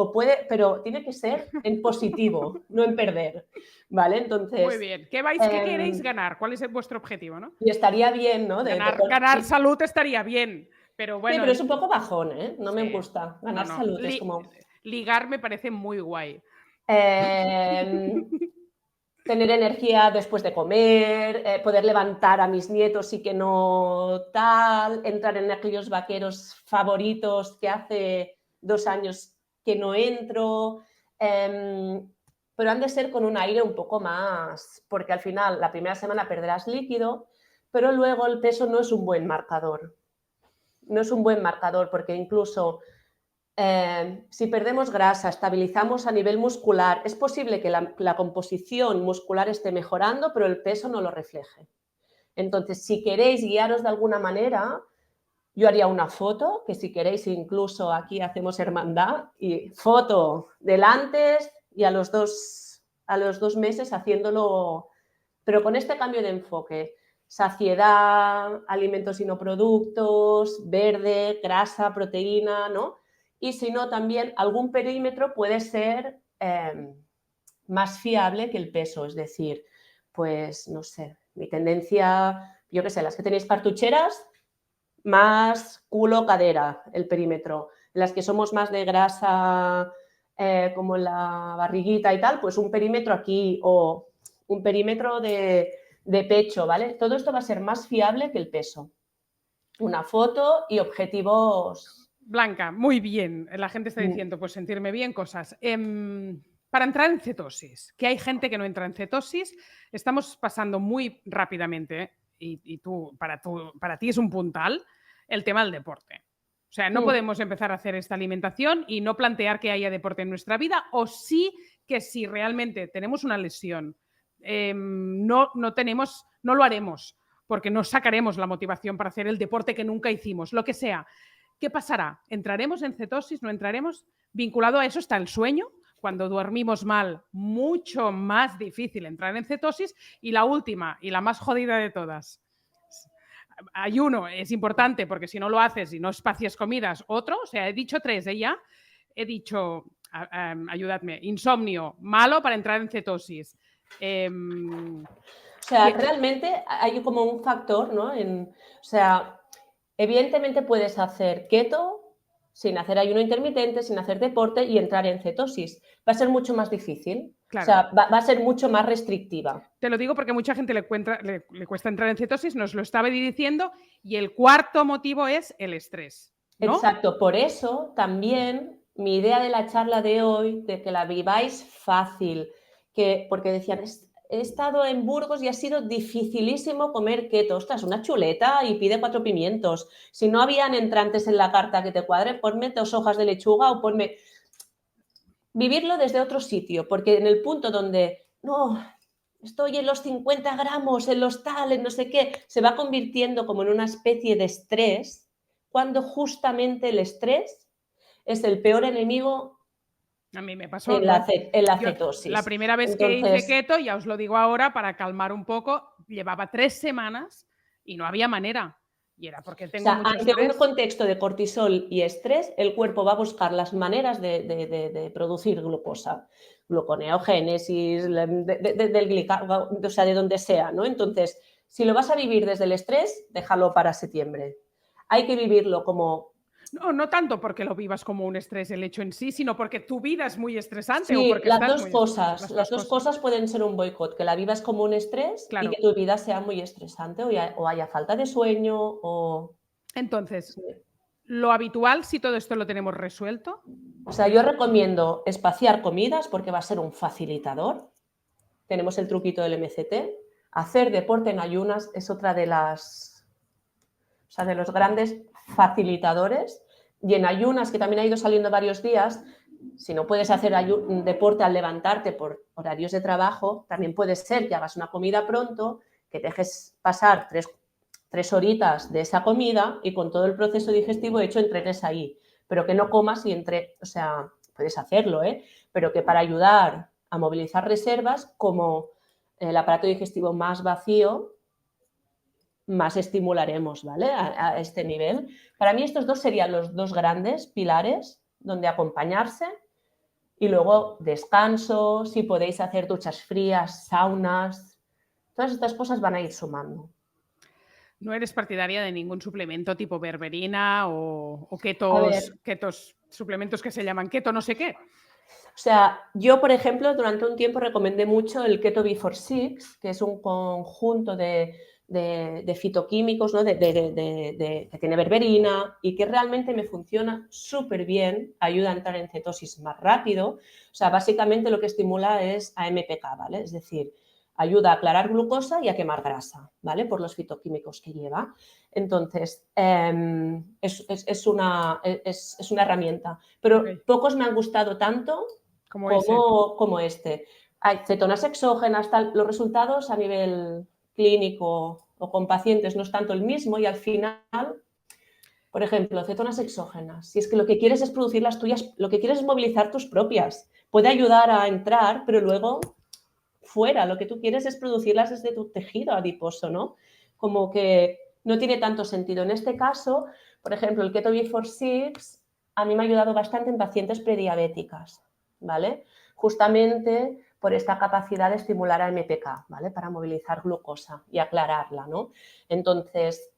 pero tiene que ser en positivo, no en perder, ¿vale? Entonces...
Muy bien. ¿Qué queréis ganar? ¿Cuál es vuestro objetivo, no?
Y estaría bien, ¿no?
Ganar salud estaría bien, pero bueno...
Sí, pero es un poco bajón, ¿eh? No me gusta. Ganar
No.
salud es como...
Ligar me parece muy guay.
Tener energía después de comer, poder levantar a mis nietos y que no tal, entrar en aquellos vaqueros favoritos que hace 2 años que no entro, pero han de ser con un aire un poco más, porque al final la primera semana perderás líquido, pero luego el peso no es un buen marcador. No es un buen marcador porque incluso... si perdemos grasa, estabilizamos a nivel muscular, es posible que la composición muscular esté mejorando, pero el peso no lo refleje. Entonces, si queréis guiaros de alguna manera, yo haría una foto, que si queréis incluso aquí hacemos hermandad, y foto del antes y a los 2 meses haciéndolo, pero con este cambio de enfoque. Saciedad, alimentos y no productos, verde, grasa, proteína, ¿no? Y si no, también algún perímetro puede ser más fiable que el peso, es decir, pues no sé, mi tendencia, yo qué sé, las que tenéis cartucheras, más culo, cadera, el perímetro. Las que somos más de grasa, como la barriguita y tal, pues un perímetro aquí o un perímetro de pecho, ¿vale? Todo esto va a ser más fiable que el peso. Una foto y objetivos.
Blanca, muy bien. La gente está diciendo, pues sentirme bien, cosas. Para entrar en cetosis, que hay gente que no entra en cetosis, estamos pasando muy rápidamente, y para ti es un puntal, el tema del deporte. O sea, no podemos empezar a hacer esta alimentación y no plantear que haya deporte en nuestra vida, o sí que si realmente tenemos una lesión, no lo haremos, porque no sacaremos la motivación para hacer el deporte que nunca hicimos, lo que sea. ¿Qué pasará? ¿Entraremos en cetosis? ¿No entraremos? Vinculado a eso está el sueño. Cuando dormimos mal, mucho más difícil entrar en cetosis. Y la última y la más jodida de todas. Ayuno es importante porque si no lo haces y no espacias comidas, otro. O sea, he dicho 3 ya. He dicho, ayudadme, insomnio, malo para entrar en cetosis.
O sea, realmente hay como un factor, ¿no? O sea, evidentemente puedes hacer keto sin hacer ayuno intermitente, sin hacer deporte y entrar en cetosis. Va a ser mucho más difícil. Claro. O sea, va a ser mucho más restrictiva.
Te lo digo porque mucha gente le cuesta entrar en cetosis, nos lo estaba diciendo, y el cuarto motivo es el estrés, ¿no?
Exacto, por eso también mi idea de la charla de hoy, de que la viváis fácil, porque decían, he estado en Burgos y ha sido dificilísimo comer keto. Ostras, una chuleta y pide 4 pimientos. Si no habían entrantes en la carta que te cuadre, ponme 2 hojas de lechuga o ponme... Vivirlo desde otro sitio, porque en el punto donde, no, estoy en los 50 gramos, en los tal, en no sé qué, se va convirtiendo como en una especie de estrés, cuando justamente el estrés es el peor enemigo.
A mí me pasó
en la cetosis.
La primera vez que hice keto, ya os lo digo ahora para calmar un poco, llevaba 3 semanas y no había manera. Y era porque tengo mucho estrés.
Ante un contexto de cortisol y estrés, el cuerpo va a buscar las maneras de producir glucosa, gluconeogénesis, del glicado, o sea, de donde sea, ¿no? Entonces, si lo vas a vivir desde el estrés, déjalo para septiembre. Hay que vivirlo como...
No tanto porque lo vivas como un estrés el hecho en sí, sino porque tu vida es muy estresante.
Sí,
o porque
las dos cosas pueden ser un boicot, que la vivas como un estrés, claro, y que tu vida sea muy estresante o haya falta de sueño o...
Entonces, sí. Lo habitual, si todo esto lo tenemos resuelto...
O sea, yo recomiendo espaciar comidas porque va a ser un facilitador. Tenemos el truquito del MCT. Hacer deporte en ayunas es otra de de los grandes facilitadores. Y en ayunas, que también ha ido saliendo varios días, si no puedes hacer deporte al levantarte por horarios de trabajo, también puede ser que hagas una comida pronto, que dejes pasar 3 horitas de esa comida y con todo el proceso digestivo hecho entrenes ahí, pero que no comas y o sea, puedes hacerlo, pero que para ayudar a movilizar reservas, como el aparato digestivo más vacío, más estimularemos, ¿vale? A este nivel. Para mí estos dos serían los dos grandes pilares donde acompañarse y luego descanso, si podéis hacer duchas frías, saunas, todas estas cosas van a ir sumando.
No eres partidaria de ningún suplemento tipo berberina o
A ver,
ketos, suplementos que se llaman keto no sé qué.
o sea, yo, por ejemplo, durante un tiempo recomendé mucho el Keto B46, que es un conjunto de fitoquímicos, ¿no? Que tiene berberina y que realmente me funciona súper bien, ayuda a entrar en cetosis más rápido. O sea, básicamente lo que estimula es AMPK, ¿vale? Es decir, ayuda a aclarar glucosa y a quemar grasa, ¿vale? Por los fitoquímicos que lleva. Entonces, es una herramienta. Pero
Okay.
pocos me han gustado tanto
Como
como este. Hay cetonas exógenas, tal. Los resultados a nivel clínico o con pacientes no es tanto el mismo y al final, por ejemplo, cetonas exógenas, si es que lo que quieres es producir las tuyas, lo que quieres es movilizar tus propias, puede ayudar a entrar, pero luego fuera, lo que tú quieres es producirlas desde tu tejido adiposo, ¿no? Como que no tiene tanto sentido. En este caso, por ejemplo, el Keto B46 a mí me ha ayudado bastante en pacientes prediabéticas, ¿vale? Justamente por esta capacidad de estimular a MPK, ¿vale? Para movilizar glucosa y aclararla, ¿no? Entonces,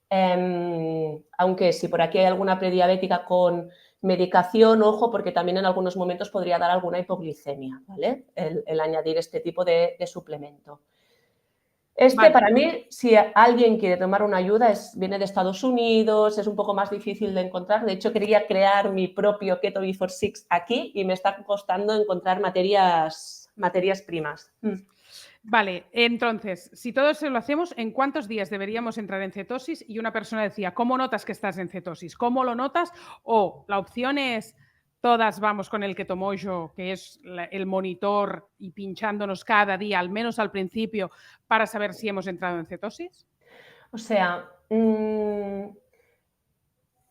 aunque si por aquí hay alguna prediabética con medicación, ojo, porque también en algunos momentos podría dar alguna hipoglicemia, ¿vale? El añadir este tipo de suplemento.
vale.
Para mí, si alguien quiere tomar una ayuda, viene de Estados Unidos, es un poco más difícil de encontrar. De hecho, quería crear mi propio Keto B46 aquí y me está costando encontrar materias primas.
Vale, entonces, si todo eso lo hacemos, ¿en cuántos días deberíamos entrar en cetosis? Y una persona decía, ¿cómo notas que estás en cetosis? ¿Cómo lo notas? O la opción es, todas vamos con el Keto Mojo, que es el monitor y pinchándonos cada día, al menos al principio, para saber si hemos entrado en cetosis.
O sea,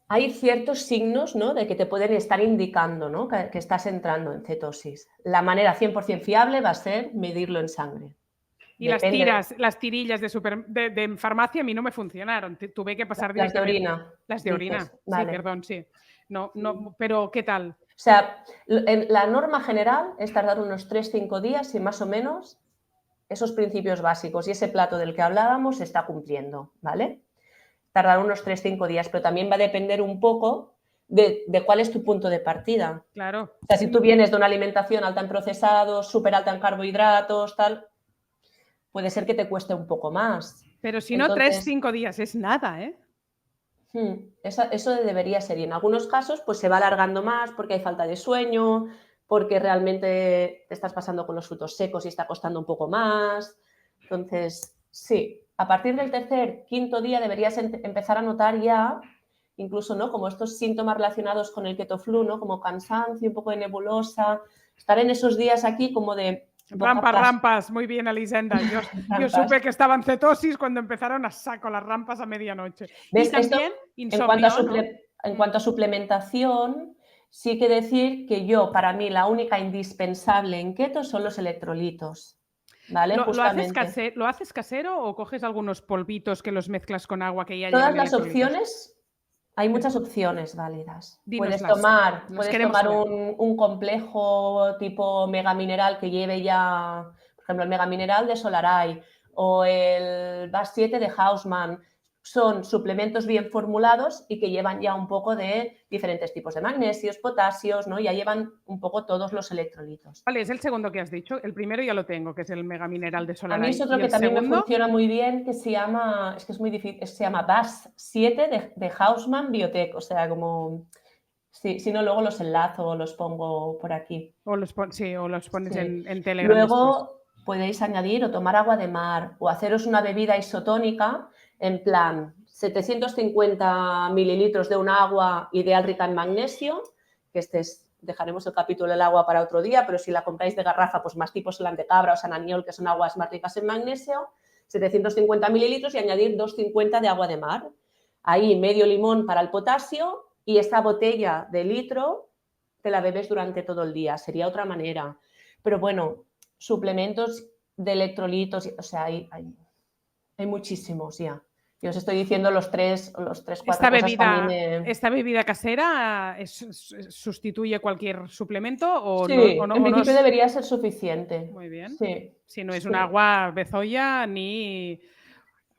hay ciertos signos, ¿no? De que te pueden estar indicando, ¿no? que estás entrando en cetosis. La manera 100% fiable va a ser medirlo en sangre.
Y
Depende.
las tirillas de farmacia a mí no me funcionaron. Tuve que pasar
Las de
directamente.
orina,
Las de orina,
dices,
sí,
vale.
perdón, sí. No, no, pero ¿qué tal?
O sea, la norma general es tardar unos 3-5 días y más o menos esos principios básicos y ese plato del que hablábamos se está cumpliendo, ¿vale? Tardar unos 3-5 días, pero también va a depender un poco de cuál es tu punto de partida.
Claro.
O sea, si tú vienes de una alimentación alta en procesados, súper alta en carbohidratos, tal, puede ser que te cueste un poco más.
Pero si no,
Entonces,
3-5 días es nada, ¿eh?
eso debería ser. Y en algunos casos, pues se va alargando más porque hay falta de sueño, porque realmente te estás pasando con los frutos secos y está costando un poco más. Entonces, sí, a partir del tercer, quinto día deberías empezar a notar ya, incluso, ¿no? Como estos síntomas relacionados con el ketoflu, ¿no? Como cansancio, un poco de nebulosa, estar en esos días aquí como de boca
Rampas, muy bien, Elisenda. Yo
rampas.
supe que estaba en cetosis cuando empezaron a saco las rampas a medianoche. Y
¿Ves? Esto,
también
en cuanto a,
insomnio, ¿no?
en cuanto a suplementación, sí que decir que para mí, la única indispensable en keto son los electrolitos, ¿vale? Justamente.
¿Lo haces casero o coges algunos polvitos que los mezclas con agua que ya
Todas
llevan
las
electrolitos?
opciones, hay muchas opciones válidas. Puedes
Dínoslas,
tomar,
las
puedes
queremos
tomar
saber.
un complejo tipo mega mineral que lleve ya, por ejemplo, el mega mineral de Solaray o el BAS7 de Haussmann. Son suplementos bien formulados y que llevan ya un poco de diferentes tipos de magnesios, potasios, ¿no? Ya llevan un poco todos los electrolitos.
¿Cuál es el segundo que has dicho? El primero ya lo tengo, que es el mega mineral de
A mí es
Solaray.
otro
¿Y
que
el
también me
segundo?
funciona muy bien, que se llama, es que es muy difícil, se llama BAS7 de Haussmann Biotech, o sea, como, sí, si no, luego los enlazo o los pongo por aquí.
Sí, o los pones
Sí.
en Telegram después.
Luego podéis añadir o tomar agua de mar o haceros una bebida isotónica en plan 750 mililitros de un agua ideal rica en magnesio, que dejaremos el capítulo del agua para otro día, pero si la compráis de garrafa, pues más tipo Solán de Cabra o San Aniol, que son aguas más ricas en magnesio, 750 mililitros y añadir 250 de agua de mar. Ahí medio limón para el potasio y esta botella de litro te la bebes durante todo el día. Sería otra manera. Pero bueno, suplementos de electrolitos, o sea, hay muchísimos ya. Yo os estoy diciendo los tres, cuatro
Esta
cosas que a mí me...
¿Esta bebida casera sustituye cualquier suplemento o
Sí,
no?
en principio debería ser suficiente.
Muy bien.
Sí,
Si no es
sí.
un agua bezoya ni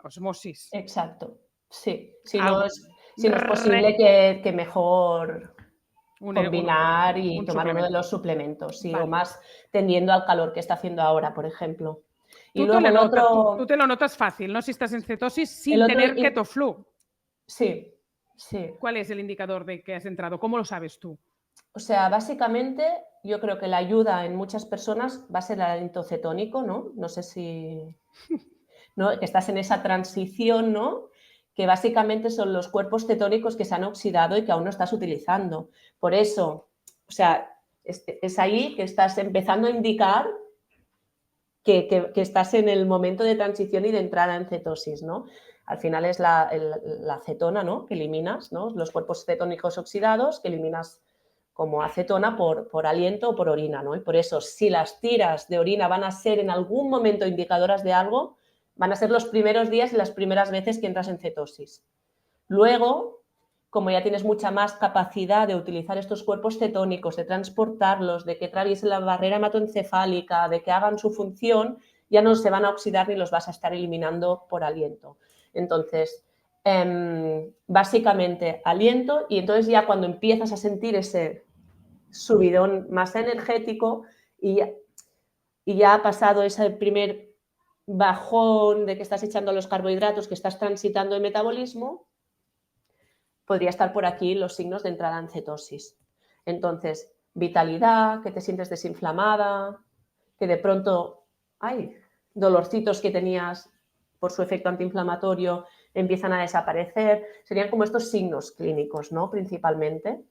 osmosis.
Exacto, sí. Si
Algo-
no es posible que mejor combinar y
un
tomar uno de
suplemento.
los suplementos, sí,
Vale.
o más tendiendo al calor que está haciendo ahora, por ejemplo. Y
Tú
luego el otro...
tú te lo notas fácil, ¿no? Si estás en cetosis sin
el otro
tener keto flu.
Sí, sí.
¿Cuál es el indicador de que has entrado? ¿Cómo lo sabes tú?
O sea, básicamente yo creo que la ayuda en muchas personas va a ser el aliento cetónico, ¿no? No sé si... ¿no? Que estás en esa transición, ¿no? Que básicamente son los cuerpos cetónicos que se han oxidado y que aún no estás utilizando. Por eso, o sea, es ahí que estás empezando a indicar que estás en el momento de transición y de entrada en cetosis, ¿no? Al final es la acetona, ¿no? Que eliminas, ¿no? Los cuerpos cetónicos oxidados que eliminas como acetona por aliento o por orina, ¿no? Y por eso, si las tiras de orina van a ser en algún momento indicadoras de algo, van a ser los primeros días y las primeras veces que entras en cetosis. Luego, como ya tienes mucha más capacidad de utilizar estos cuerpos cetónicos, de transportarlos, de que atraviesen la barrera hematoencefálica, de que hagan su función, ya no se van a oxidar ni los vas a estar eliminando por aliento. Entonces, básicamente aliento, y entonces ya cuando empiezas a sentir ese subidón más energético y ya ha pasado ese primer bajón de que estás echando los carbohidratos, que estás transitando el metabolismo, podría estar por aquí los signos de entrada en cetosis. Entonces, vitalidad, que te sientes desinflamada, que de pronto hay dolorcitos que tenías por su efecto antiinflamatorio empiezan a desaparecer. Serían como estos signos clínicos, ¿no? Principalmente.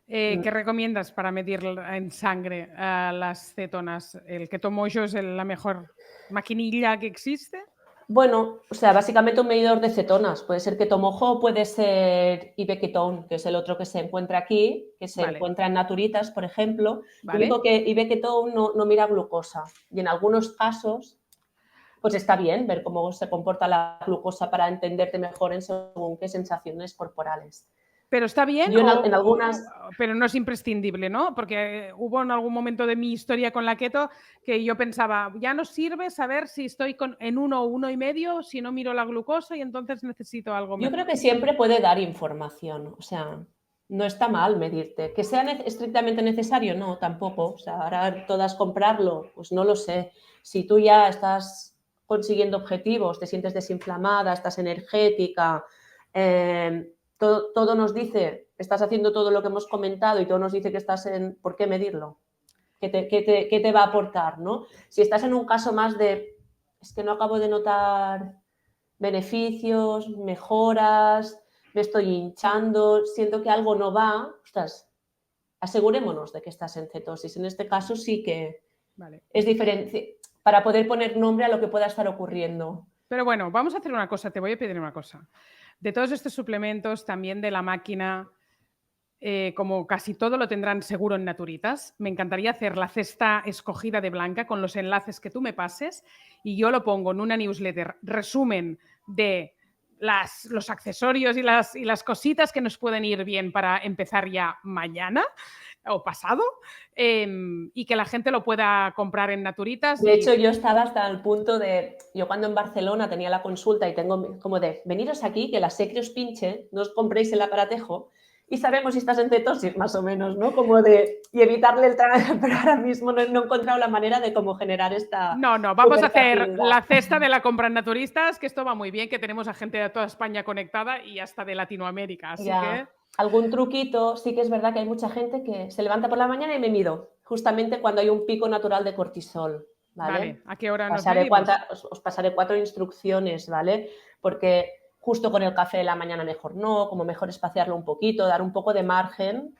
¿Qué recomiendas para medir en sangre las cetonas? ¿El keto mojo es la mejor maquinilla que existe?
Bueno, o sea, básicamente un medidor de cetonas. Puede ser keto mojo, puede ser Ibequetone, que es el otro que se encuentra aquí, que se encuentra en Naturitas, por ejemplo. Lo único que Ibequetone no mira glucosa. Y en algunos casos, pues está bien ver cómo se comporta la glucosa para entenderte mejor en según qué sensaciones corporales.
Pero está bien,
Yo en algunas...
pero no es imprescindible, ¿no? Porque hubo en algún momento de mi historia con la keto que yo pensaba, ya no sirve saber si estoy en 1 o 1,5 si no miro la glucosa y entonces necesito algo mejor.
Yo creo que siempre puede dar información, o sea, no está mal medirte. ¿Que sea estrictamente necesario? No, tampoco. O sea, ahora todas comprarlo, pues no lo sé. Si tú ya estás consiguiendo objetivos, te sientes desinflamada, estás energética, todo nos dice, estás haciendo todo lo que hemos comentado y todo nos dice que estás en... ¿Por qué medirlo? ¿Qué te va a aportar, ¿no? Si estás en un caso más de... Es que no acabo de notar beneficios, mejoras, me estoy hinchando, siento que algo no va, ostras, asegurémonos de que estás en cetosis. En este caso sí que es diferente para poder poner nombre a lo que pueda estar ocurriendo.
Pero bueno, vamos a hacer una cosa, te voy a pedir una cosa. De todos estos suplementos, también de la máquina, como casi todo lo tendrán seguro en Naturitas, me encantaría hacer la cesta escogida de Blanca con los enlaces que tú me pases y yo lo pongo en una newsletter, resumen de los accesorios y las cositas que nos pueden ir bien para empezar ya mañana o pasado, y que la gente lo pueda comprar en Naturitas.
De hecho, yo estaba hasta el punto de, yo cuando en Barcelona tenía la consulta y tengo como de, veniros aquí, que la sé que os pinche, no os compréis el aparatejo y sabemos si estás en cetosis, más o menos, ¿no? Como de, y evitarle el trago, pero ahora mismo no he encontrado la manera de cómo generar esta...
No, vamos a hacer la cesta de la compra en Naturistas, que esto va muy bien, que tenemos a gente de toda España conectada y hasta de Latinoamérica, así que...
Algún truquito, sí que es verdad que hay mucha gente que se levanta por la mañana y me mido, justamente cuando hay un pico natural de cortisol, ¿vale?
¿A qué hora nos medimos?
Os pasaré 4 instrucciones, ¿vale? Porque justo con el café de la mañana mejor no, como mejor espaciarlo un poquito, dar un poco de margen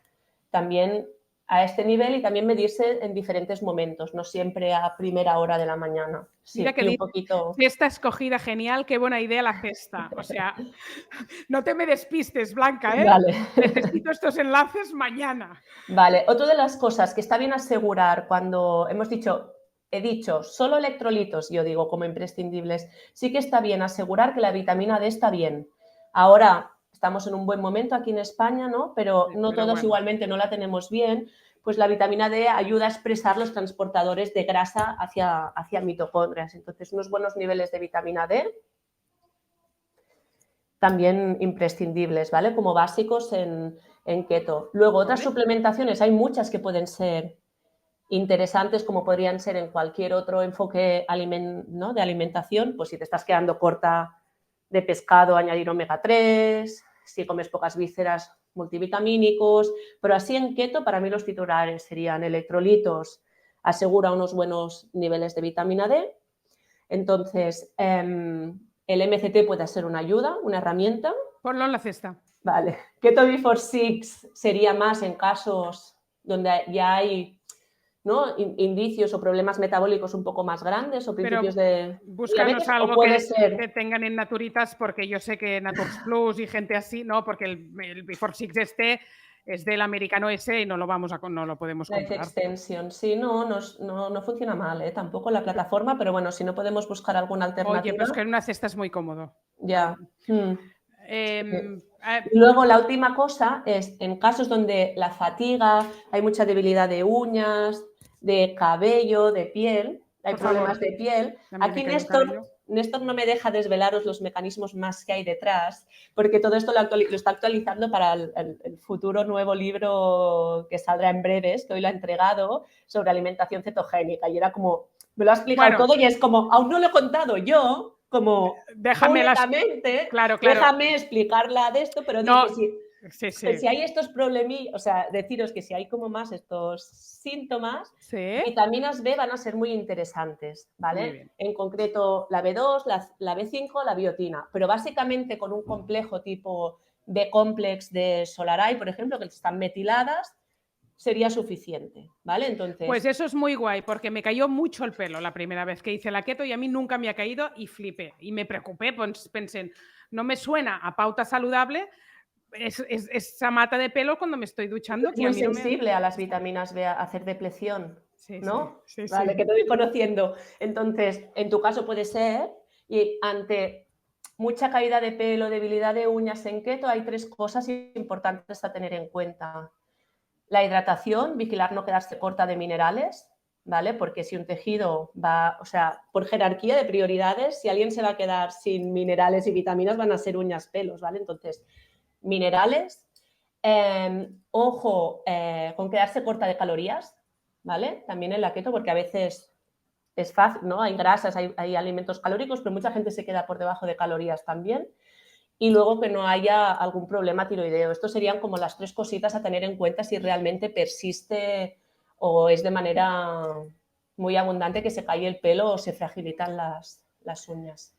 también a este nivel y también medirse en diferentes momentos, no siempre a primera hora de la mañana.
Sí, mira que
un poquito...
Cesta escogida, genial, qué buena idea la cesta. O sea, no te me despistes, Blanca, ¿eh?
Vale.
Necesito estos enlaces mañana.
Vale, otra de las cosas que está bien asegurar cuando hemos dicho he dicho solo electrolitos, yo digo como imprescindibles, sí que está bien asegurar que la vitamina D está bien. Ahora estamos en un buen momento aquí en España, ¿no? Pero no todos igualmente no la tenemos bien. Pues la vitamina D ayuda a expresar los transportadores de grasa hacia mitocondrias. Entonces, unos buenos niveles de vitamina D también imprescindibles, ¿vale? Como básicos en keto. Luego, otras suplementaciones, hay muchas que pueden ser interesantes, como podrían ser en cualquier otro enfoque ¿no? de alimentación. Pues si te estás quedando corta de pescado, añadir omega 3, si comes pocas vísceras, multivitamínicos, pero así en keto para mí los titulares serían electrolitos, asegura unos buenos niveles de vitamina D. Entonces, el MCT puede ser una ayuda, una herramienta.
Ponlo en la cesta.
Vale. Keto Before 6 sería más en casos donde ya hay, ¿no? indicios o problemas metabólicos un poco más grandes o principios de
búscanos
diabetes,
algo
o puede ser
que tengan en Naturitas, porque yo sé que Naturs Plus y gente así, no, porque el Before Six es del americano ese y no lo podemos
Life
comprar.
Extension, sí, no funciona mal, tampoco la plataforma, pero bueno, si no podemos buscar alguna alternativa.
Oye, pero es que en una cesta es muy cómodo.
Ya.
Y
luego la última cosa es en casos donde la fatiga, hay mucha debilidad de uñas, de cabello, de piel, hay problemas de piel. Aquí Néstor no me deja desvelaros los mecanismos más que hay detrás, porque todo esto lo está actualizando para el futuro nuevo libro que saldrá en breves, que hoy lo ha entregado, sobre alimentación cetogénica. Y era como, me lo ha explicado todo y es como, aún no lo he contado yo, como
déjame
explicarla de esto, pero no, que si hay estos problemillas, o sea, deciros que si hay como más estos síntomas, vitaminas B van a ser muy interesantes, ¿vale? En concreto la B2, la B5, la biotina, pero básicamente con un complejo tipo B-complex de Solaray, por ejemplo, que están metiladas, sería suficiente, ¿vale? Entonces,
pues eso es muy guay, porque me cayó mucho el pelo la primera vez que hice la keto y a mí nunca me ha caído y flipé. Y me preocupé, pues pensé, no me suena a pauta saludable esa mata de pelo cuando me estoy duchando.
Es muy sensible a las vitaminas B, a hacer depleción, ¿no?
Sí,
vale, que te voy conociendo. Entonces, en tu caso puede ser, y ante mucha caída de pelo, debilidad de uñas en keto, hay 3 cosas importantes a tener en cuenta. La hidratación, vigilar no quedarse corta de minerales, ¿vale? Porque si un tejido va, o sea, por jerarquía de prioridades, si alguien se va a quedar sin minerales y vitaminas, van a ser uñas, pelos, ¿vale? Entonces, minerales, ojo con quedarse corta de calorías, ¿vale? También en la keto, porque a veces es fácil, ¿no? Hay grasas, hay alimentos calóricos, pero mucha gente se queda por debajo de calorías también. Y luego que no haya algún problema tiroideo. Estos serían como las 3 cositas a tener en cuenta si realmente persiste o es de manera muy abundante que se cae el pelo o se fragilitan las uñas.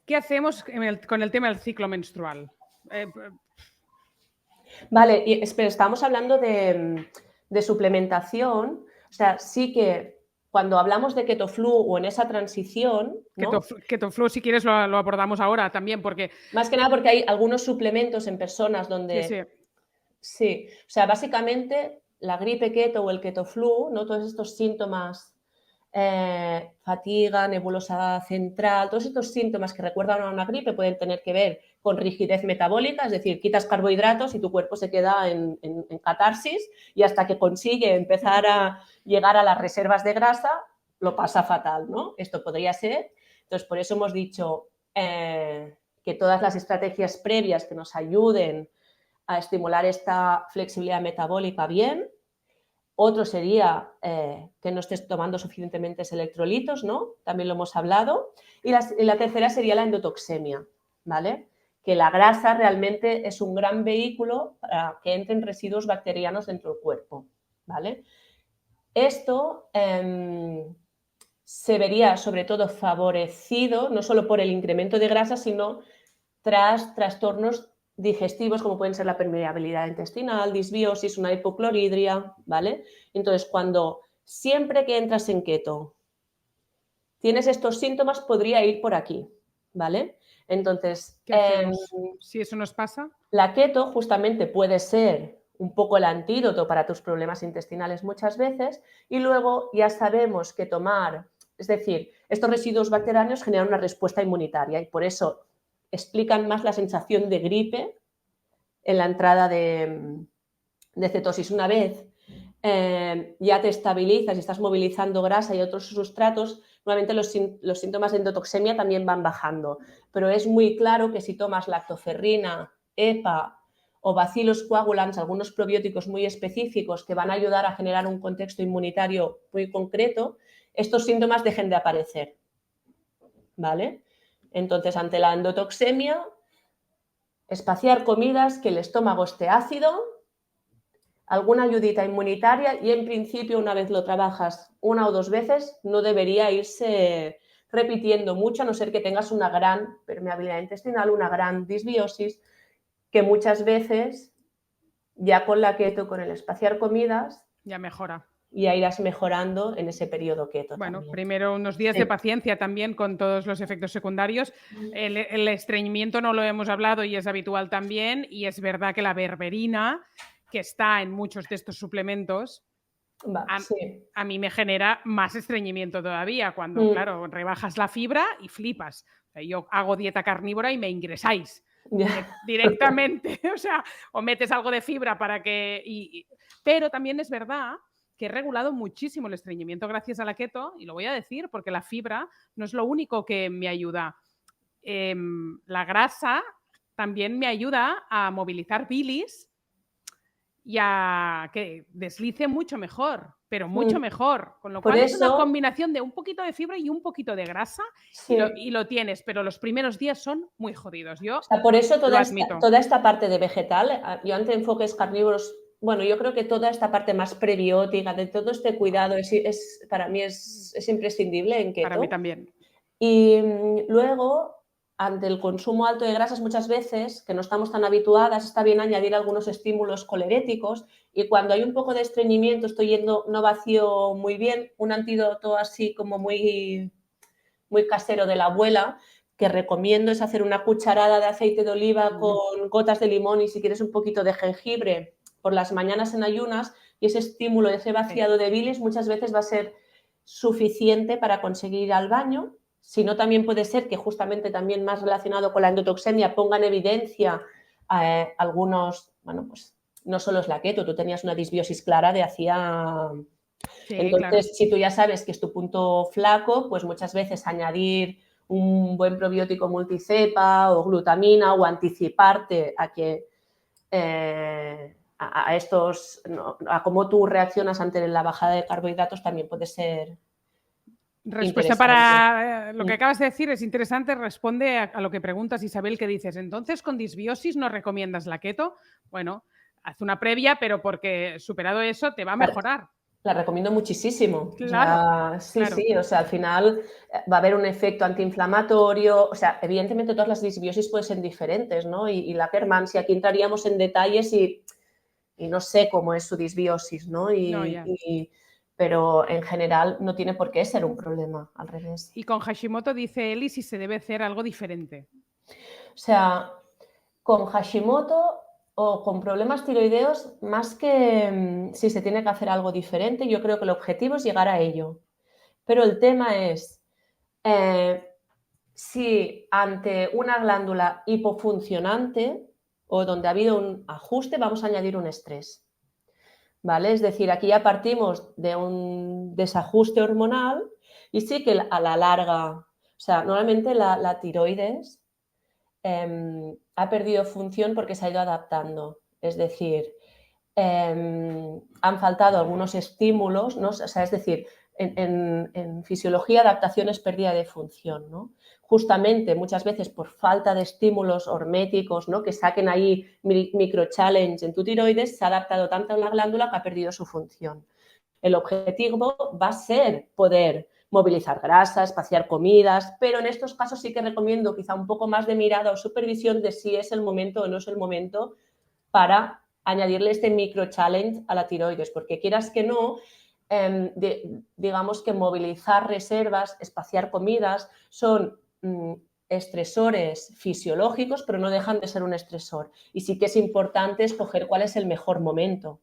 ¿Qué hacemos con el tema del ciclo menstrual?
Vale, pero estamos hablando de suplementación. O sea, sí que cuando hablamos de KetoFlu o en esa transición, ¿no?
KetoFlu, si quieres, lo abordamos ahora también, porque...
Más que nada porque hay algunos suplementos en personas donde... Sí, o sea, básicamente la gripe keto o el KetoFlu, ¿no? Todos estos síntomas, fatiga, nebulosa central, todos estos síntomas que recuerdan a una gripe pueden tener que ver con rigidez metabólica, es decir, quitas carbohidratos y tu cuerpo se queda en catarsis y hasta que consigue empezar a llegar a las reservas de grasa, lo pasa fatal, ¿no? Esto podría ser. Entonces, por eso hemos dicho que todas las estrategias previas que nos ayuden a estimular esta flexibilidad metabólica bien. Otro sería que no estés tomando suficientemente electrolitos, ¿no? También lo hemos hablado. Y la tercera sería la endotoxemia, ¿vale? Que la grasa realmente es un gran vehículo para que entren residuos bacterianos dentro del cuerpo, ¿vale? Esto se vería sobre todo favorecido no solo por el incremento de grasa, sino tras trastornos digestivos como pueden ser la permeabilidad intestinal, disbiosis, una hipocloridria, ¿vale? Entonces, siempre que entras en keto tienes estos síntomas, podría ir por aquí, ¿vale? Entonces,
¿qué hacemos si eso nos pasa?
La keto justamente puede ser un poco el antídoto para tus problemas intestinales muchas veces, y luego ya sabemos que tomar, es decir, estos residuos bacterianos generan una respuesta inmunitaria y por eso explican más la sensación de gripe en la entrada de cetosis. Una vez ya te estabilizas y estás movilizando grasa y otros sustratos, nuevamente los síntomas de endotoxemia también van bajando. Pero es muy claro que si tomas lactoferrina, EPA o Bacillus coagulans, algunos probióticos muy específicos que van a ayudar a generar un contexto inmunitario muy concreto, estos síntomas dejen de aparecer. ¿Vale? Entonces, ante la endotoxemia, espaciar comidas, que el estómago esté ácido, alguna ayudita inmunitaria y en principio una vez lo trabajas 1 o 2 veces no debería irse repitiendo mucho a no ser que tengas una gran permeabilidad intestinal, una gran disbiosis, que muchas veces ya con la keto, con el espaciar comidas,
ya mejora.
Ya irás mejorando en ese periodo keto.
Bueno,
también.
primero unos días de paciencia también con todos los efectos secundarios. El estreñimiento no lo hemos hablado y es habitual también, y es verdad que la berberina, que está en muchos de estos suplementos, a mí me genera más estreñimiento todavía cuando, claro, rebajas la fibra y flipas. O sea, yo hago dieta carnívora y me ingresáis directamente, o sea, o metes algo de fibra para que... Pero también es verdad que he regulado muchísimo el estreñimiento gracias a la keto, y lo voy a decir porque la fibra no es lo único que me ayuda. La grasa también me ayuda a movilizar bilis y a que deslice mucho mejor, pero mucho mejor. Con lo cual es una combinación de un poquito de fibra y un poquito de grasa, y lo tienes, pero los primeros días son muy jodidos. Yo
por eso toda esta parte de vegetal, yo ante enfoques carnívoros, bueno, yo creo que toda esta parte más prebiótica, de todo este cuidado, para mí es imprescindible en keto.
Para mí también.
Y luego, ante el consumo alto de grasas, muchas veces, que no estamos tan habituadas, está bien añadir algunos estímulos coleréticos, y cuando hay un poco de estreñimiento, estoy yendo no vacío muy bien, un antídoto así como muy, muy casero de la abuela, que recomiendo es hacer una cucharada de aceite de oliva con gotas de limón y si quieres un poquito de jengibre por las mañanas en ayunas, y ese estímulo, ese vaciado de bilis muchas veces va a ser suficiente para conseguir ir al baño. Si no, también puede ser que justamente también más relacionado con la endotoxemia ponga en evidencia algunos, bueno, pues no solo es la keto, tú tenías una disbiosis clara de hacía... Sí, entonces, claro, si tú ya sabes que es tu punto flaco, pues muchas veces añadir un buen probiótico multicepa o glutamina o anticiparte a que a estos, ¿no?, a cómo tú reaccionas ante la bajada de carbohidratos también puede ser
respuesta para lo que acabas de decir es interesante. Responde a lo que preguntas, Isabel, que dices, entonces con disbiosis no recomiendas la keto. Bueno, haz una previa, pero porque superado eso te va a mejorar.
La recomiendo muchísimo.
Claro,
claro. Sí, o sea, al final va a haber un efecto antiinflamatorio. O sea, evidentemente todas las disbiosis pueden ser diferentes, ¿no? Y la Kermansia, aquí entraríamos en detalles y no sé cómo es su disbiosis, ¿no? Pero en general no tiene por qué ser un problema, al revés.
Y con Hashimoto dice Eli si se debe hacer algo diferente.
O sea, con Hashimoto o con problemas tiroideos, más que si se tiene que hacer algo diferente, yo creo que el objetivo es llegar a ello. Pero el tema es si ante una glándula hipofuncionante o donde ha habido un ajuste, vamos a añadir un estrés. ¿Vale? Es decir, aquí ya partimos de un desajuste hormonal y sí que a la larga, o sea, normalmente la tiroides ha perdido función porque se ha ido adaptando. Es decir, han faltado algunos estímulos, ¿no? O sea, es decir, en fisiología adaptación es pérdida de función, ¿no? Justamente muchas veces por falta de estímulos horméticos, ¿no?, que saquen ahí micro-challenge en tu tiroides, se ha adaptado tanto a la glándula que ha perdido su función. El objetivo va a ser poder movilizar grasa, espaciar comidas, pero en estos casos sí que recomiendo quizá un poco más de mirada o supervisión de si es el momento o no es el momento para añadirle este micro-challenge a la tiroides, porque quieras que no, digamos que movilizar reservas, espaciar comidas, son estresores fisiológicos, pero no dejan de ser un estresor. Y sí que es importante escoger cuál es el mejor momento.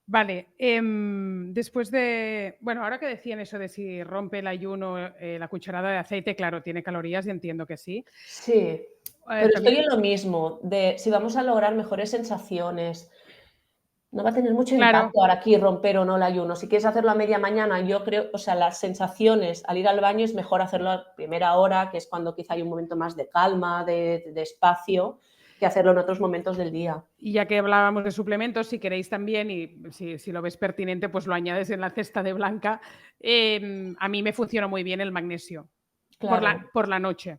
Vale, después de, bueno, ahora que decían eso de si rompe el ayuno, la cucharada de aceite, claro, tiene calorías y entiendo que sí.
Sí, pero
También,
estoy en lo mismo, de si vamos a lograr mejores sensaciones, no va a tener mucho
claro,
impacto ahora aquí romper o no el ayuno. Si quieres hacerlo a media mañana, yo creo, o sea, las sensaciones al ir al baño es mejor hacerlo a primera hora, que es cuando quizá hay un momento más de calma, de espacio, que hacerlo en otros momentos del día.
y ya que hablábamos de suplementos, si queréis también, y si lo ves pertinente, pues lo añades en la cesta de Blanca. A mí me funciona muy bien el magnesio
Claro.
por la noche.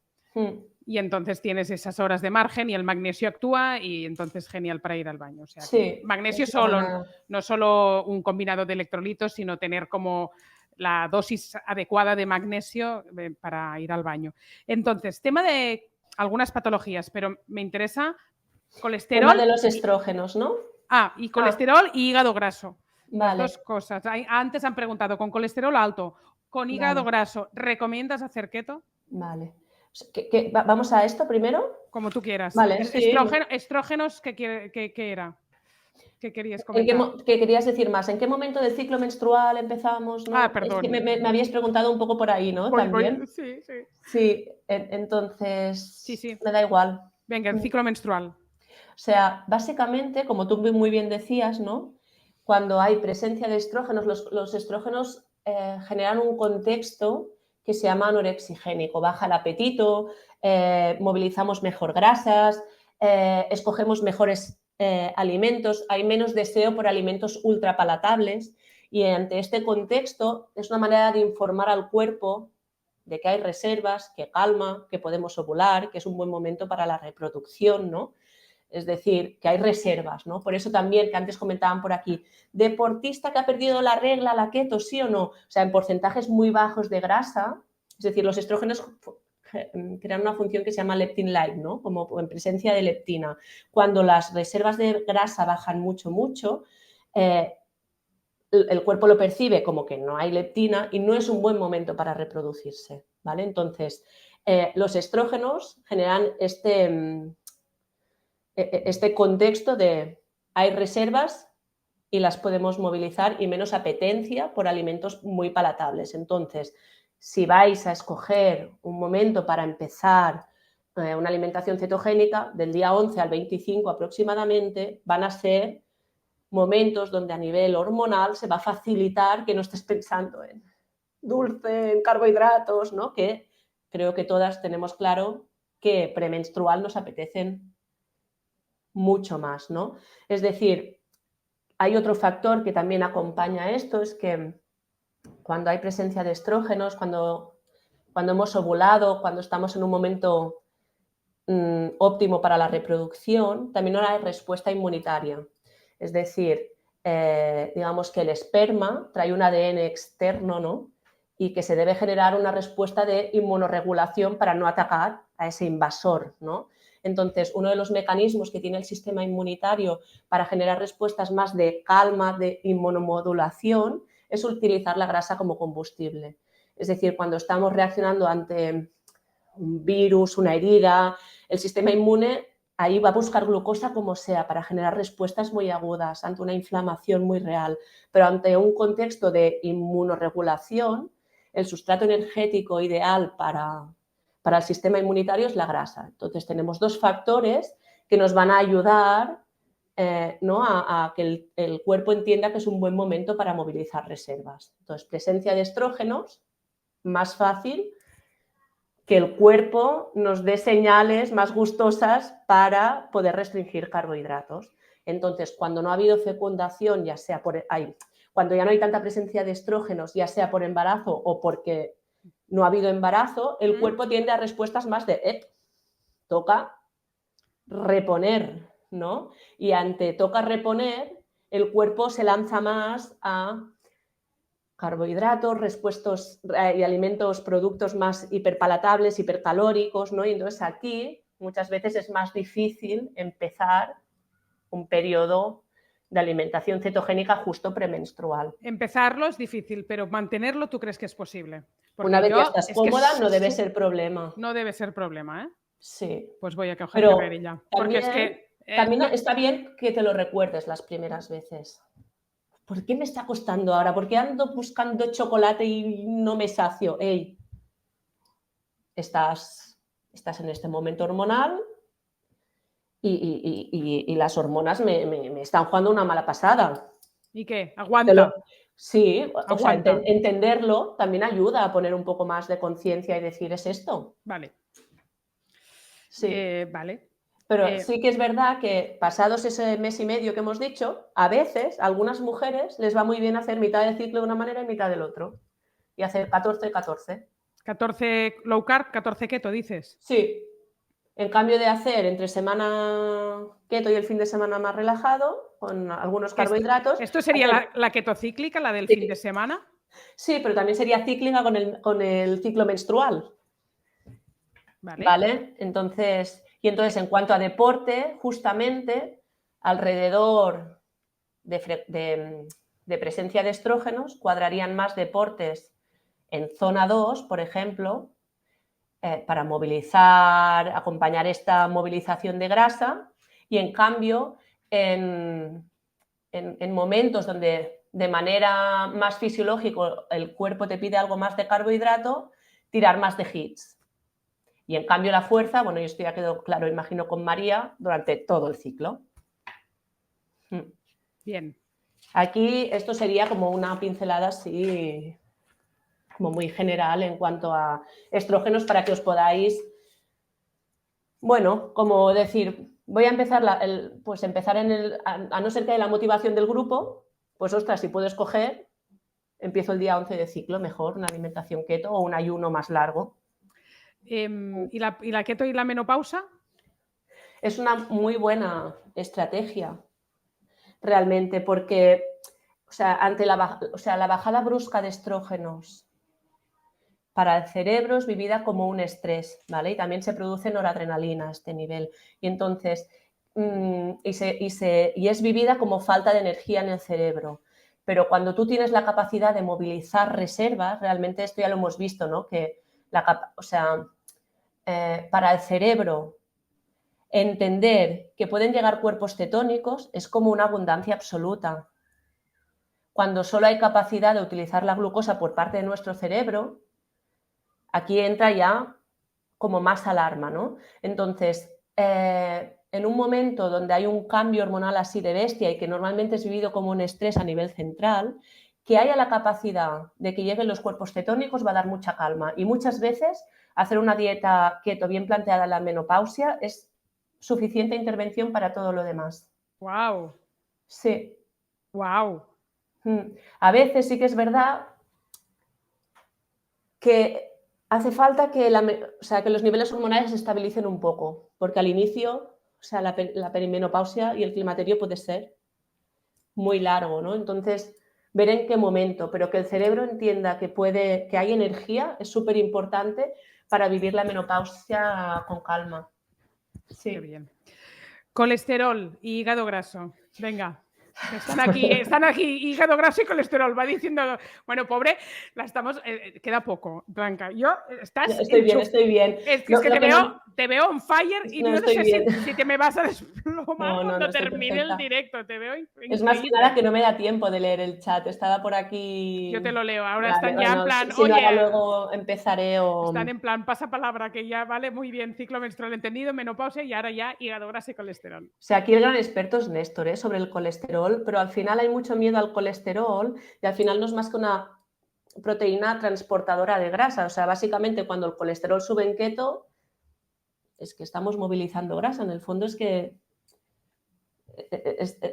Y entonces tienes esas horas de margen y el magnesio actúa y entonces genial para ir al baño. O sea, que
Sí,
magnesio
es una
solo,
buena...
no solo un combinado de electrolitos, sino tener como la dosis adecuada de magnesio para ir al baño. Entonces, tema de algunas patologías, pero me interesa
Tema
colesterol
de los estrógenos, ¿no?
y colesterol y hígado graso. Las
Vale,
dos cosas. Antes han preguntado con colesterol alto, con hígado
vale,
graso, ¿recomiendas hacer keto?
vale. ¿Vamos a esto primero?
Como tú quieras.
Vale, sí.
Estrógenos, ¿qué era? ¿Qué querías
¿En
comentar?
qué querías decir más? ¿En qué momento del ciclo menstrual empezamos? ¿No? Es que
Perdón.
me habíais preguntado un poco por ahí, ¿no? También.
Sí, sí.
Sí,
Sí,
entonces
sí.
me da igual.
Venga, el ciclo menstrual.
O sea, básicamente, como tú muy bien decías, ¿no? Cuando hay presencia de estrógenos, los estrógenos generan un contexto que se llama anorexigénico. Baja el apetito, movilizamos mejor grasas, escogemos mejores alimentos, hay menos deseo por alimentos ultrapalatables y ante este contexto es una manera de informar al cuerpo de que hay reservas, que calma, que podemos ovular, que es un buen momento para la reproducción, ¿no? Es decir, que hay reservas, ¿no? Por eso también, que antes comentaban por aquí, deportista que ha perdido la regla, la keto, sí o no. O sea, en porcentajes muy bajos de grasa, es decir, los estrógenos crean una función que se llama leptin-like, ¿no? Como en presencia de leptina. Cuando las reservas de grasa bajan mucho, mucho, el cuerpo lo percibe como que no hay leptina y no es un buen momento para reproducirse, ¿vale? Entonces, los estrógenos generan este contexto de hay reservas y las podemos movilizar y menos apetencia por alimentos muy palatables. Entonces, si vais a escoger un momento para empezar una alimentación cetogénica, del día 11 al 25 aproximadamente, van a ser momentos donde a nivel hormonal se va a facilitar que no estés pensando en dulce, en carbohidratos, ¿no? Que creo que todas tenemos claro que premenstrual nos apetecen mucho más, ¿no? Es decir, hay otro factor que también acompaña a esto, es que cuando hay presencia de estrógenos, cuando hemos ovulado, cuando estamos en un momento óptimo para la reproducción, también no hay respuesta inmunitaria. Es decir, digamos que el esperma trae un ADN externo, ¿no? Y que se debe generar una respuesta de inmunorregulación para no atacar a ese invasor, ¿no? Entonces, uno de los mecanismos que tiene el sistema inmunitario para generar respuestas más de calma, de inmunomodulación, es utilizar la grasa como combustible. Es decir, cuando estamos reaccionando ante un virus, una herida, el sistema inmune ahí va a buscar glucosa como sea para generar respuestas muy agudas ante una inflamación muy real. Pero ante un contexto de inmunorregulación, el sustrato energético ideal para el sistema inmunitario es la grasa. Entonces tenemos dos factores que nos van a ayudar ¿no? a que el cuerpo entienda que es un buen momento para movilizar reservas. Entonces, presencia de estrógenos, más fácil que el cuerpo nos dé señales más gustosas para poder restringir carbohidratos. Entonces, cuando no ha habido fecundación, ya sea cuando ya no hay tanta presencia de estrógenos, ya sea por embarazo o porque no ha habido embarazo, el cuerpo tiende a respuestas más de toca reponer, ¿no? Y ante toca reponer, el cuerpo se lanza más a carbohidratos, y alimentos, productos más hiperpalatables, hipercalóricos, ¿no? Y entonces aquí muchas veces es más difícil empezar un periodo de alimentación cetogénica justo premenstrual.
Empezarlo es difícil, pero mantenerlo tú crees que es posible. Porque
Una vez
yo
que estás
es que
cómoda, no debe ser problema.
no debe ser problema, ¿eh?
Sí.
Pues voy a coger
Pero
carrerilla. Porque es que
también está bien que te lo recuerdes las primeras veces. ¿Por qué me está costando ahora? ¿Por qué ando buscando chocolate y no me sacio? Ey, estás en este momento hormonal y las hormonas me están jugando una mala pasada.
¿y qué?
Te lo-
Aguanta,
sí, o sea,
aguanta.
entenderlo también ayuda a poner un poco más de conciencia y decir, ¿es esto?
Vale,
Sí.
vale.
Pero sí que es verdad que pasados ese mes y medio que hemos dicho, a veces a algunas mujeres les va muy bien hacer mitad del ciclo de una manera y mitad del otro. Y hacer 14-14.
14 low carb, 14 keto, dices.
Sí. En cambio de hacer entre semana keto y el fin de semana más relajado, con algunos carbohidratos.
¿Esto sería la ketocíclica, la del fin de semana?
Sí, pero también sería cíclica con el ciclo menstrual.
Vale.
¿Vale? Entonces, en cuanto a deporte, justamente alrededor de presencia de estrógenos cuadrarían más deportes en zona 2, por ejemplo, para movilizar, acompañar esta movilización de grasa, y en cambio, en momentos donde de manera más fisiológica el cuerpo te pide algo más de carbohidrato, tirar más de HIITs. Y en cambio la fuerza, bueno, esto ya quedó claro, imagino, con María, durante todo el ciclo.
Bien.
Aquí esto sería como una pincelada así, como muy general en cuanto a estrógenos, para que os podáis, bueno, como decir, voy a empezar, pues empezar a no ser que haya la motivación del grupo, pues ostras, si puedo escoger, empiezo el día 11 de ciclo, mejor, una alimentación keto o un ayuno más largo.
¿Y la keto y la menopausa?
Es una muy buena estrategia, realmente, porque, o sea, ante la bajada brusca de estrógenos para el cerebro es vivida como un estrés, ¿vale? Y también se produce noradrenalina a este nivel. Y entonces, y es vivida como falta de energía en el cerebro. Pero cuando tú tienes la capacidad de movilizar reservas, realmente esto ya lo hemos visto, ¿no? Que para el cerebro entender que pueden llegar cuerpos cetónicos es como una abundancia absoluta. Cuando solo hay capacidad de utilizar la glucosa por parte de nuestro cerebro, aquí entra ya como más alarma, ¿no? Entonces, en un momento donde hay un cambio hormonal así de bestia y que normalmente es vivido como un estrés a nivel central, que haya la capacidad de que lleguen los cuerpos cetónicos va a dar mucha calma. Y muchas veces hacer una dieta keto bien planteada en la menopausia es suficiente intervención para todo lo demás.
¡Wow!
Sí.
¡Wow!
A veces sí que es verdad que hace falta que, que los niveles hormonales se estabilicen un poco, porque al inicio, o sea, la perimenopausia y el climaterio puede ser muy largo, ¿no? Entonces, ver en qué momento, pero que el cerebro entienda que hay energía es súper importante para vivir la menopausia con calma. Sí.
Qué bien. Colesterol y hígado graso. Venga. Están aquí, hígado graso y colesterol. Va diciendo, bueno, pobre, la estamos, queda poco, Blanca.
Estoy bien.
Es que te veo on fire y
no
yo no sé
bien.
si te me vas a desplomar cuando termine
perfecta.
el directo. Te veo increíble.
Es más que nada que no me da tiempo de leer el chat. Estaba por aquí.
Yo te lo leo. Ahora
vale,
están ya en plan,
si
oye.
No, ahora luego empezaré
Están en plan, pasa palabra, que ya vale muy bien, ciclo menstrual entendido, menopausia y ahora ya hígado graso y colesterol.
O sea, aquí el gran experto es Néstor, sobre el colesterol, pero al final hay mucho miedo al colesterol y al final no es más que una proteína transportadora de grasa. O sea, básicamente cuando el colesterol sube en keto, es que estamos movilizando grasa. En el fondo es que,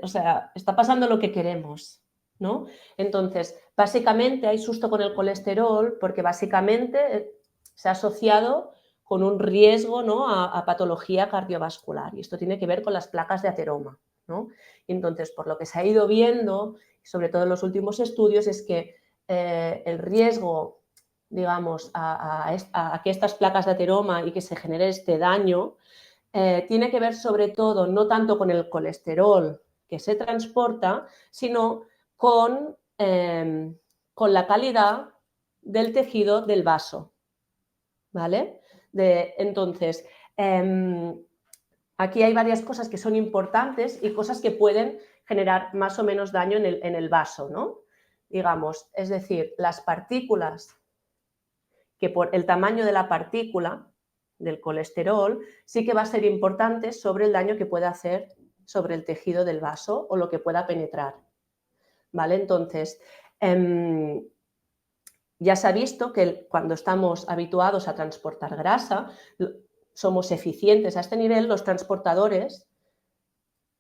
o sea, está pasando lo que queremos, ¿no? Entonces, básicamente hay susto con el colesterol porque básicamente se ha asociado con un riesgo, ¿no?, a patología cardiovascular, y esto tiene que ver con las placas de ateroma, ¿no? Y entonces, por lo que se ha ido viendo, sobre todo en los últimos estudios, es que el riesgo, digamos, a que estas placas de ateroma y que se genere este daño tiene que ver sobre todo no tanto con el colesterol que se transporta, sino con la calidad del tejido del vaso, ¿vale? Entonces, aquí hay varias cosas que son importantes y cosas que pueden generar más o menos daño en el vaso, ¿no? Digamos, es decir, las partículas, que por el tamaño de la partícula del colesterol sí que va a ser importante sobre el daño que puede hacer sobre el tejido del vaso o lo que pueda penetrar, ¿vale? Entonces, ya se ha visto que cuando estamos habituados a transportar grasa, somos eficientes a este nivel, los transportadores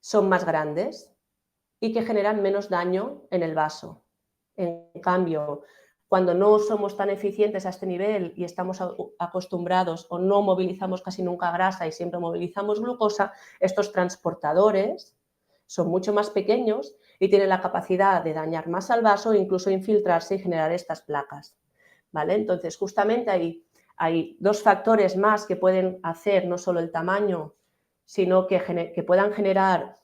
son más grandes y que generan menos daño en el vaso. En cambio, cuando no somos tan eficientes a este nivel y estamos acostumbrados o no movilizamos casi nunca grasa y siempre movilizamos glucosa, estos transportadores son mucho más pequeños y tienen la capacidad de dañar más al vaso e incluso infiltrarse y generar estas placas, ¿vale? Entonces, justamente hay dos factores más que pueden hacer no solo el tamaño, sino que puedan generar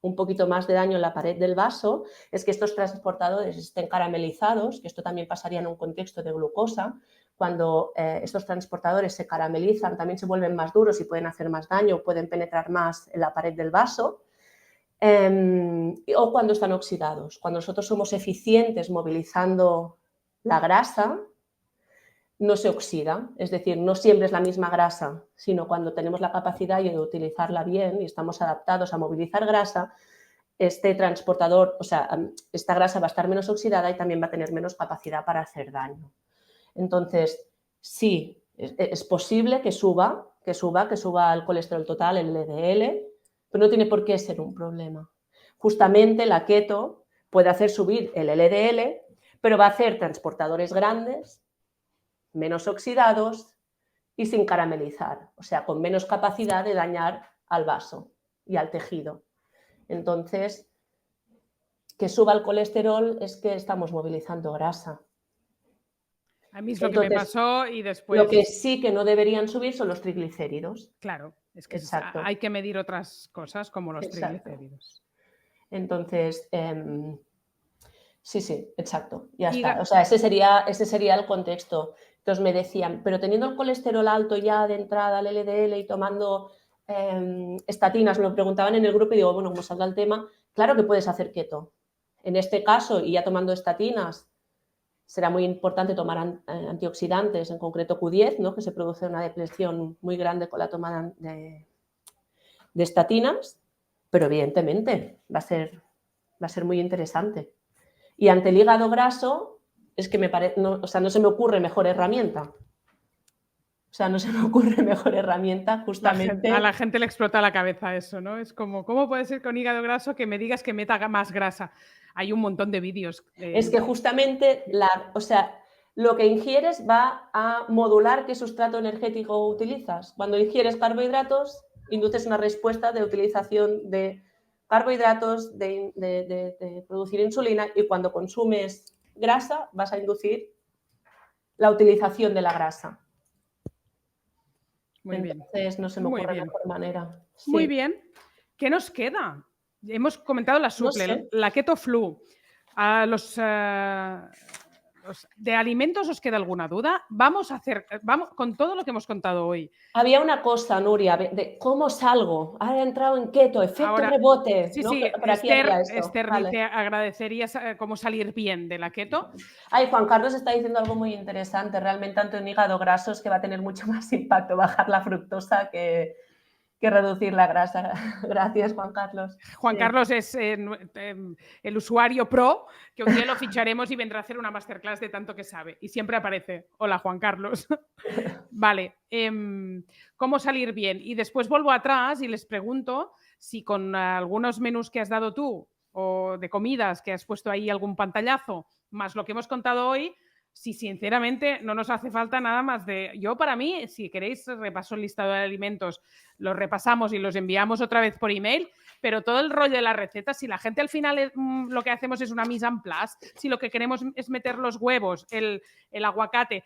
un poquito más de daño en la pared del vaso, es que estos transportadores estén caramelizados, que esto también pasaría en un contexto de glucosa. Cuando estos transportadores se caramelizan, también se vuelven más duros y pueden hacer más daño, pueden penetrar más en la pared del vaso. O cuando están oxidados. Cuando nosotros somos eficientes movilizando la grasa, no se oxida, es decir, no siempre es la misma grasa, sino cuando tenemos la capacidad de utilizarla bien y estamos adaptados a movilizar grasa, este transportador, o sea, esta grasa va a estar menos oxidada y también va a tener menos capacidad para hacer daño. Entonces, sí, es posible que suba el colesterol total, el LDL, pero no tiene por qué ser un problema. Justamente la keto puede hacer subir el LDL, pero va a hacer transportadores grandes, menos oxidados y sin caramelizar, o sea, con menos capacidad de dañar al vaso y al tejido. Entonces, que suba el colesterol es que estamos movilizando grasa.
A mí es lo que me pasó y después...
Lo que sí que no deberían subir son los triglicéridos.
Claro, es que
Exacto.
hay que medir otras cosas como los triglicéridos.
Entonces, sí, exacto, ya está. O sea, ese sería el contexto. Entonces me decían, pero teniendo el colesterol alto ya de entrada, el LDL y tomando estatinas, me lo preguntaban en el grupo y digo, bueno, como salga el tema, claro que puedes hacer keto. En este caso, y ya tomando estatinas, será muy importante tomar antioxidantes, en concreto Q10, ¿no? Que se produce una depresión muy grande con la toma de estatinas, pero evidentemente va a ser muy interesante. Y ante el hígado graso, es que no se me ocurre mejor herramienta. O sea, no se me ocurre mejor herramienta justamente...
A la gente le explota la cabeza eso, ¿no? Es como, ¿cómo puede ser con hígado graso que me digas que meta más grasa? Hay un montón de vídeos.
Es que justamente, lo que ingieres va a modular qué sustrato energético utilizas. Cuando ingieres carbohidratos, induces una respuesta de utilización de carbohidratos, de producir insulina, y cuando consumes grasa vas a inducir la utilización de la grasa.
Muy bien.
Entonces no se me ocurre de mejor manera. Sí.
Muy bien. ¿Qué nos queda? Hemos comentado la Supple, no sé. La Keto Flu. ¿De alimentos os queda alguna duda? Vamos con todo lo que hemos contado hoy.
Había una cosa, Nuria, de cómo salgo. Ahora he entrado en keto, efecto rebote.
Sí,
¿no?
sí,
por aquí
Esther vale. Te agradecería cómo salir bien de la keto.
Ay, Juan Carlos está diciendo algo muy interesante. Realmente, tanto en hígado graso es que va a tener mucho más impacto bajar la fructosa que reducir la grasa. Gracias, Juan Carlos.
Juan Carlos es el usuario pro, que un día lo ficharemos y vendrá a hacer una masterclass de tanto que sabe. Y siempre aparece, hola Juan Carlos. Vale, ¿cómo salir bien? Y después vuelvo atrás y les pregunto si con algunos menús que has dado tú o de comidas que has puesto ahí algún pantallazo, más lo que hemos contado hoy, si sinceramente no nos hace falta nada más de... Yo para mí, si queréis, repaso el listado de alimentos, los repasamos y los enviamos otra vez por email, pero todo el rollo de las recetas, si la gente al final lo que hacemos es una mise en place, si lo que queremos es meter los huevos, el aguacate,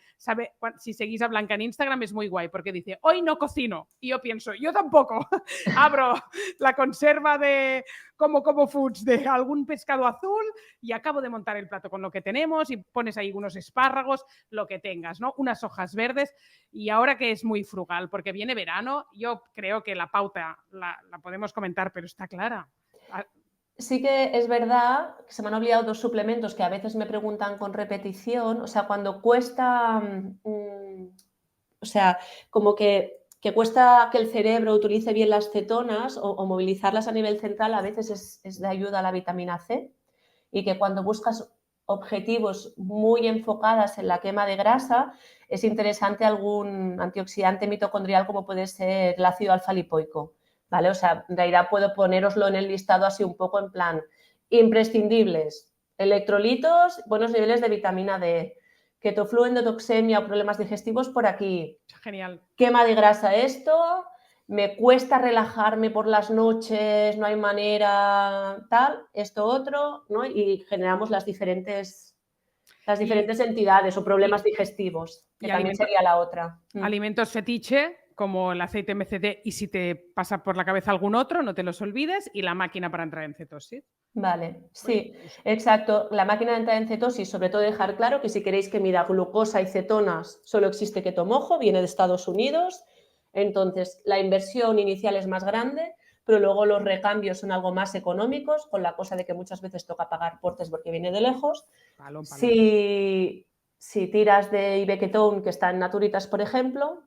si seguís a Blanca en Instagram es muy guay porque dice, hoy no cocino, y yo pienso, yo tampoco, abro la conserva de como foods de algún pescado azul y acabo de montar el plato con lo que tenemos y pones ahí unos espárragos, lo que tengas, ¿no? Unas hojas verdes, y ahora que es muy frugal porque viene verano, yo creo que la pauta la podemos comentar, pero está clara.
Sí que es verdad que se me han olvidado 2 suplementos que a veces me preguntan con repetición, o sea, cuando cuesta, o sea, como que cuesta que el cerebro utilice bien las cetonas o movilizarlas a nivel central, a veces es de ayuda a la vitamina C, y que cuando buscas objetivos muy enfocadas en la quema de grasa, es interesante algún antioxidante mitocondrial como puede ser el ácido alfa-lipoico, ¿vale? O sea, en realidad puedo ponéroslo en el listado así un poco en plan imprescindibles, electrolitos, buenos niveles de vitamina D, ketoflu, endotoxemia o problemas digestivos por aquí.
Genial.
Quema de grasa esto, me cuesta relajarme por las noches, no hay manera, tal, esto otro, ¿no? Y generamos las diferentes entidades o problemas digestivos, que también sería la otra.
Alimentos fetiche, como el aceite MCT, y si te pasa por la cabeza algún otro, no te los olvides, y la máquina para entrar en cetosis.
Vale, sí, exacto. La máquina de entrada en cetosis, sobre todo dejar claro que si queréis que mida glucosa y cetonas, solo existe Keto Mojo, viene de Estados Unidos. Entonces, la inversión inicial es más grande, pero luego los recambios son algo más económicos, con la cosa de que muchas veces toca pagar portes porque viene de lejos.
Palom.
Si tiras de Ibeketone, que está en Naturitas, por ejemplo,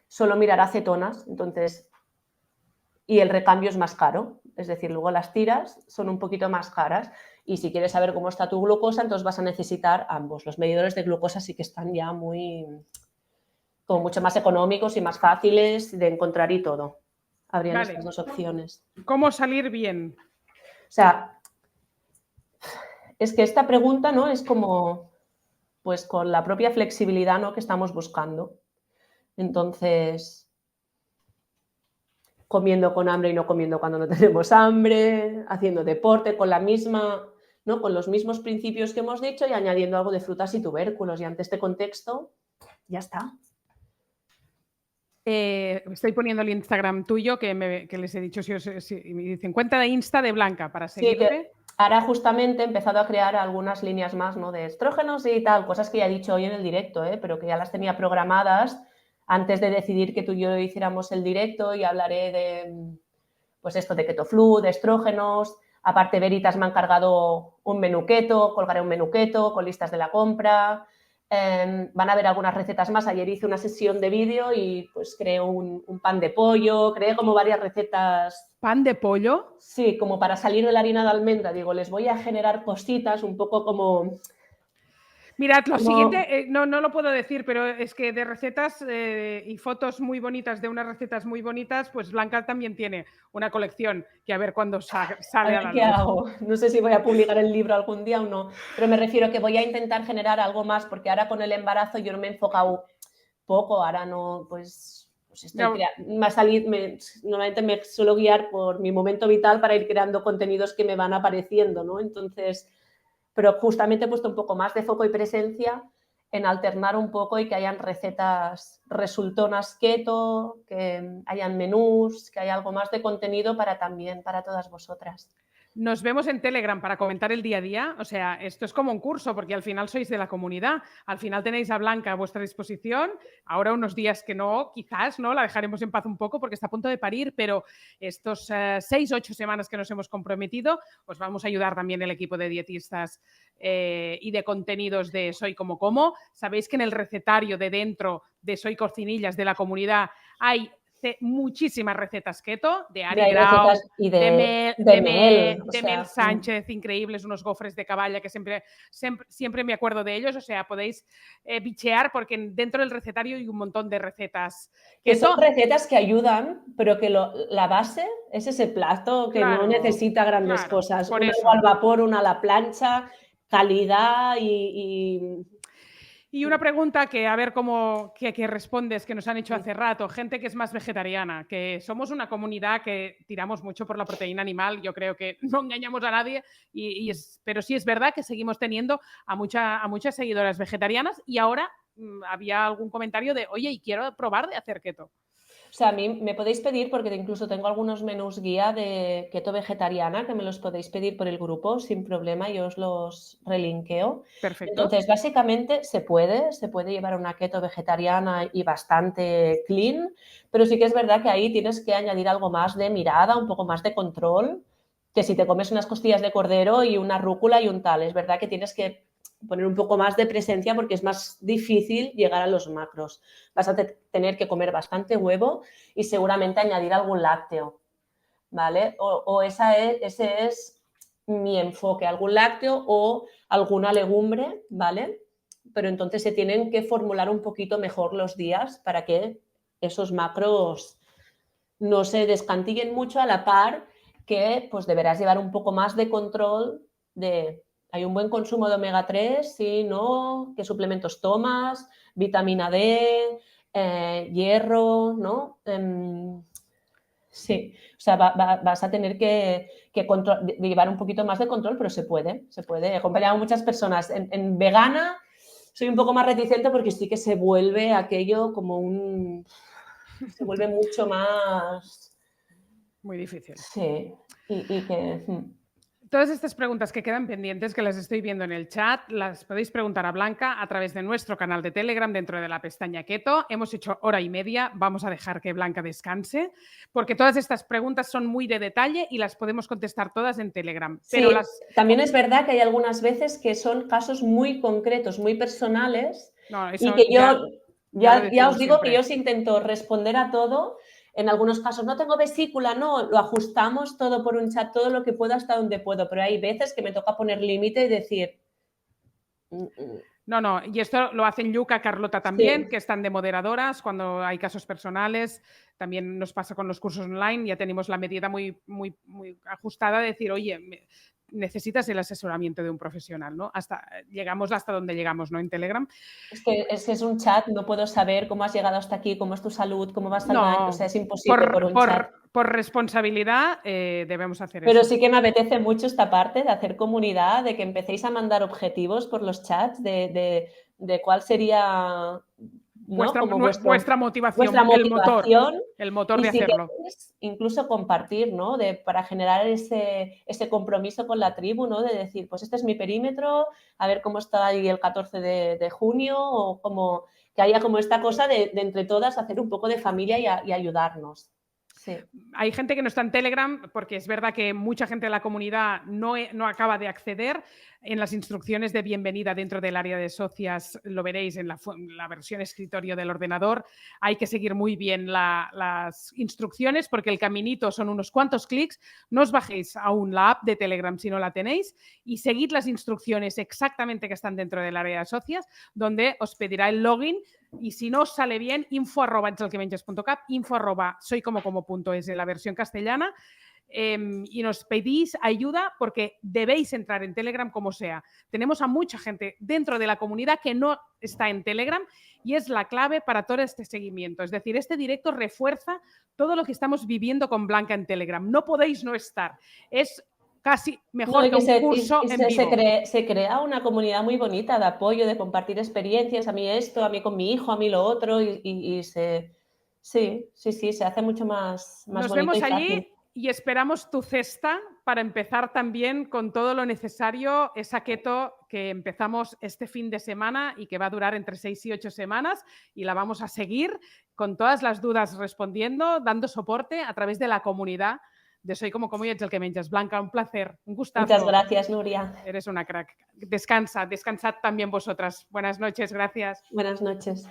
solo mirará cetonas, entonces, y el recambio es más caro. Es decir, luego las tiras son un poquito más caras, y si quieres saber cómo está tu glucosa, entonces vas a necesitar ambos. Los medidores de glucosa sí que están ya como mucho más económicos y más fáciles de encontrar y todo. Habrían estas 2 opciones.
¿Cómo salir bien?
O sea, es que esta pregunta, ¿no? Es como, pues con la propia flexibilidad, ¿no?, que estamos buscando. Entonces, comiendo con hambre y no comiendo cuando no tenemos hambre, haciendo deporte con la misma, ¿no?, con los mismos principios que hemos dicho y añadiendo algo de frutas y tubérculos. Y ante este contexto, ya está.
Estoy poniendo el Instagram tuyo, que les he dicho, y me dicen, cuenta de Insta de Blanca para seguirte.
Sí, ahora justamente he empezado a crear algunas líneas más, ¿no?, de estrógenos y tal, cosas que ya he dicho hoy en el directo, pero que ya las tenía programadas antes de decidir que tú y yo hiciéramos el directo, y hablaré de, pues esto, de ketoflu, de estrógenos. Aparte, Veritas me han cargado un menú keto, colgaré un menú keto con listas de la compra. Van a haber algunas recetas más. Ayer hice una sesión de vídeo y pues creé un pan de pollo, creé como varias recetas.
¿Pan de pollo?
Sí, como para salir de la harina de almendra. Digo, les voy a generar cositas un poco como...
Mirad, lo siguiente, no lo puedo decir, pero es que de recetas y fotos muy bonitas, de unas recetas muy bonitas, pues Blanca también tiene una colección que a ver cuándo sale a la luz.
¿Qué hago? No sé si voy a publicar el libro algún día o no, pero me refiero que voy a intentar generar algo más, porque ahora con el embarazo yo no me he enfocado poco, ahora no, pues estoy normalmente me suelo guiar por mi momento vital para ir creando contenidos que me van apareciendo, ¿no? Entonces, pero justamente he puesto un poco más de foco y presencia en alternar un poco y que hayan recetas resultonas keto, que hayan menús, que haya algo más de contenido para todas vosotras.
Nos vemos en Telegram para comentar el día a día. O sea, esto es como un curso, porque al final sois de la comunidad. Al final tenéis a Blanca a vuestra disposición. Ahora unos días que no, quizás, ¿no? La dejaremos en paz un poco porque está a punto de parir, pero estos 6, 8 semanas que nos hemos comprometido, os vamos a ayudar también el equipo de dietistas y de contenidos de Soy Como. Sabéis que en el recetario de dentro de Soy Cocinillas de la comunidad hay muchísimas recetas keto, de Ari Grau, de Mel Sánchez, increíbles, unos gofres de caballa que siempre me acuerdo de ellos. O sea, podéis bichear porque dentro del recetario hay un montón de recetas keto.
Que son recetas que ayudan, pero que la base es ese plato que no necesita grandes cosas. Una al vapor, una a la plancha, calidad y
Y una pregunta que a ver cómo que respondes, que nos han hecho hace rato, gente que es más vegetariana, que somos una comunidad que tiramos mucho por la proteína animal, yo creo que no engañamos a nadie, pero sí es verdad que seguimos teniendo a muchas seguidoras vegetarianas y ahora había algún comentario de, oye, y quiero probar de hacer keto.
O sea, a mí me podéis pedir, porque incluso tengo algunos menús guía de keto vegetariana, que me los podéis pedir por el grupo sin problema, yo os los relinkeo.
Perfecto.
Entonces, básicamente se puede llevar una keto vegetariana y bastante clean, pero sí que es verdad que ahí tienes que añadir algo más de mirada, un poco más de control, que si te comes unas costillas de cordero y una rúcula y un tal, es verdad que tienes que poner un poco más de presencia porque es más difícil llegar a los macros. Vas a tener que comer bastante huevo y seguramente añadir algún lácteo, ¿vale? Ese es mi enfoque, algún lácteo o alguna legumbre, ¿vale? Pero entonces se tienen que formular un poquito mejor los días para que esos macros no se descantillen mucho, a la par que pues deberás llevar un poco más de control de hay un buen consumo de omega 3, sí, no, qué suplementos tomas, vitamina D, hierro, ¿no? Sí, o sea, vas a tener que llevar un poquito más de control, pero se puede. He acompañado a muchas personas. En vegana soy un poco más reticente porque sí que se vuelve aquello como se vuelve mucho más...
Muy difícil.
Sí, y que...
Todas estas preguntas que quedan pendientes, que las estoy viendo en el chat, las podéis preguntar a Blanca a través de nuestro canal de Telegram dentro de la pestaña Keto. Hemos hecho 1h30, vamos a dejar que Blanca descanse, porque todas estas preguntas son muy de detalle y las podemos contestar todas en Telegram. Pero
sí, también es verdad que hay algunas veces que son casos muy concretos, muy personales, y que ya os digo siempre que yo os intento responder a todo. En algunos casos no tengo vesícula, no, lo ajustamos todo por un chat, todo lo que puedo hasta donde puedo, pero hay veces que me toca poner límite y decir...
No, y esto lo hacen Yuka, Carlota también, sí, que están de moderadoras cuando hay casos personales. También nos pasa con los cursos online, ya tenemos la medida muy ajustada de decir, oye, necesitas el asesoramiento de un profesional, ¿no? Llegamos hasta donde llegamos, ¿no? En Telegram.
Es que es un chat, no puedo saber cómo has llegado hasta aquí, cómo es tu salud, cómo vas al baño, o sea, es imposible por un chat.
Por responsabilidad debemos hacer
eso. Pero
sí
que me apetece mucho esta parte de hacer comunidad, de que empecéis a mandar objetivos por los chats, de cuál sería... ¿no?
Vuestra motivación, el motor de hacerlo.
Queréis, incluso compartir, ¿no? Para generar ese compromiso con la tribu, ¿no? De decir, pues este es mi perímetro, a ver cómo está ahí el 14 de junio, o como que haya como esta cosa de entre todas hacer un poco de familia y ayudarnos. Sí.
Hay gente que no está en Telegram porque es verdad que mucha gente de la comunidad no acaba de acceder. En las instrucciones de bienvenida dentro del área de socias, lo veréis en la versión escritorio del ordenador. Hay que seguir muy bien las instrucciones porque el caminito son unos cuantos clics. No os bajéis aún la app de Telegram si no la tenéis y seguid las instrucciones exactamente que están dentro del área de socias, donde os pedirá el login. Y si no os sale bien, info@etselquemenges.cat, info@soycomocomo.es en la versión castellana, y nos pedís ayuda porque debéis entrar en Telegram como sea. Tenemos a mucha gente dentro de la comunidad que no está en Telegram y es la clave para todo este seguimiento. Es decir, este directo refuerza todo lo que estamos viviendo con Blanca en Telegram. No podéis no estar. Es casi mejor que un curso en vivo.
Se crea una comunidad muy bonita de apoyo, de compartir experiencias, a mí esto, a mí con mi hijo, a mí lo otro, y se hace mucho más
Nos
bonito.
Vemos allí y esperamos tu cesta para empezar también con todo lo necesario, esa keto que empezamos este fin de semana y que va a durar entre 6 y 8 semanas y la vamos a seguir con todas las dudas respondiendo, dando soporte a través de la comunidad de Soy Como Como y Ets el que Menges. Blanca, un placer, un gustazo.
Muchas gracias, Nuria.
Eres una crack. Descansad también vosotras. Buenas noches, gracias.
Buenas noches.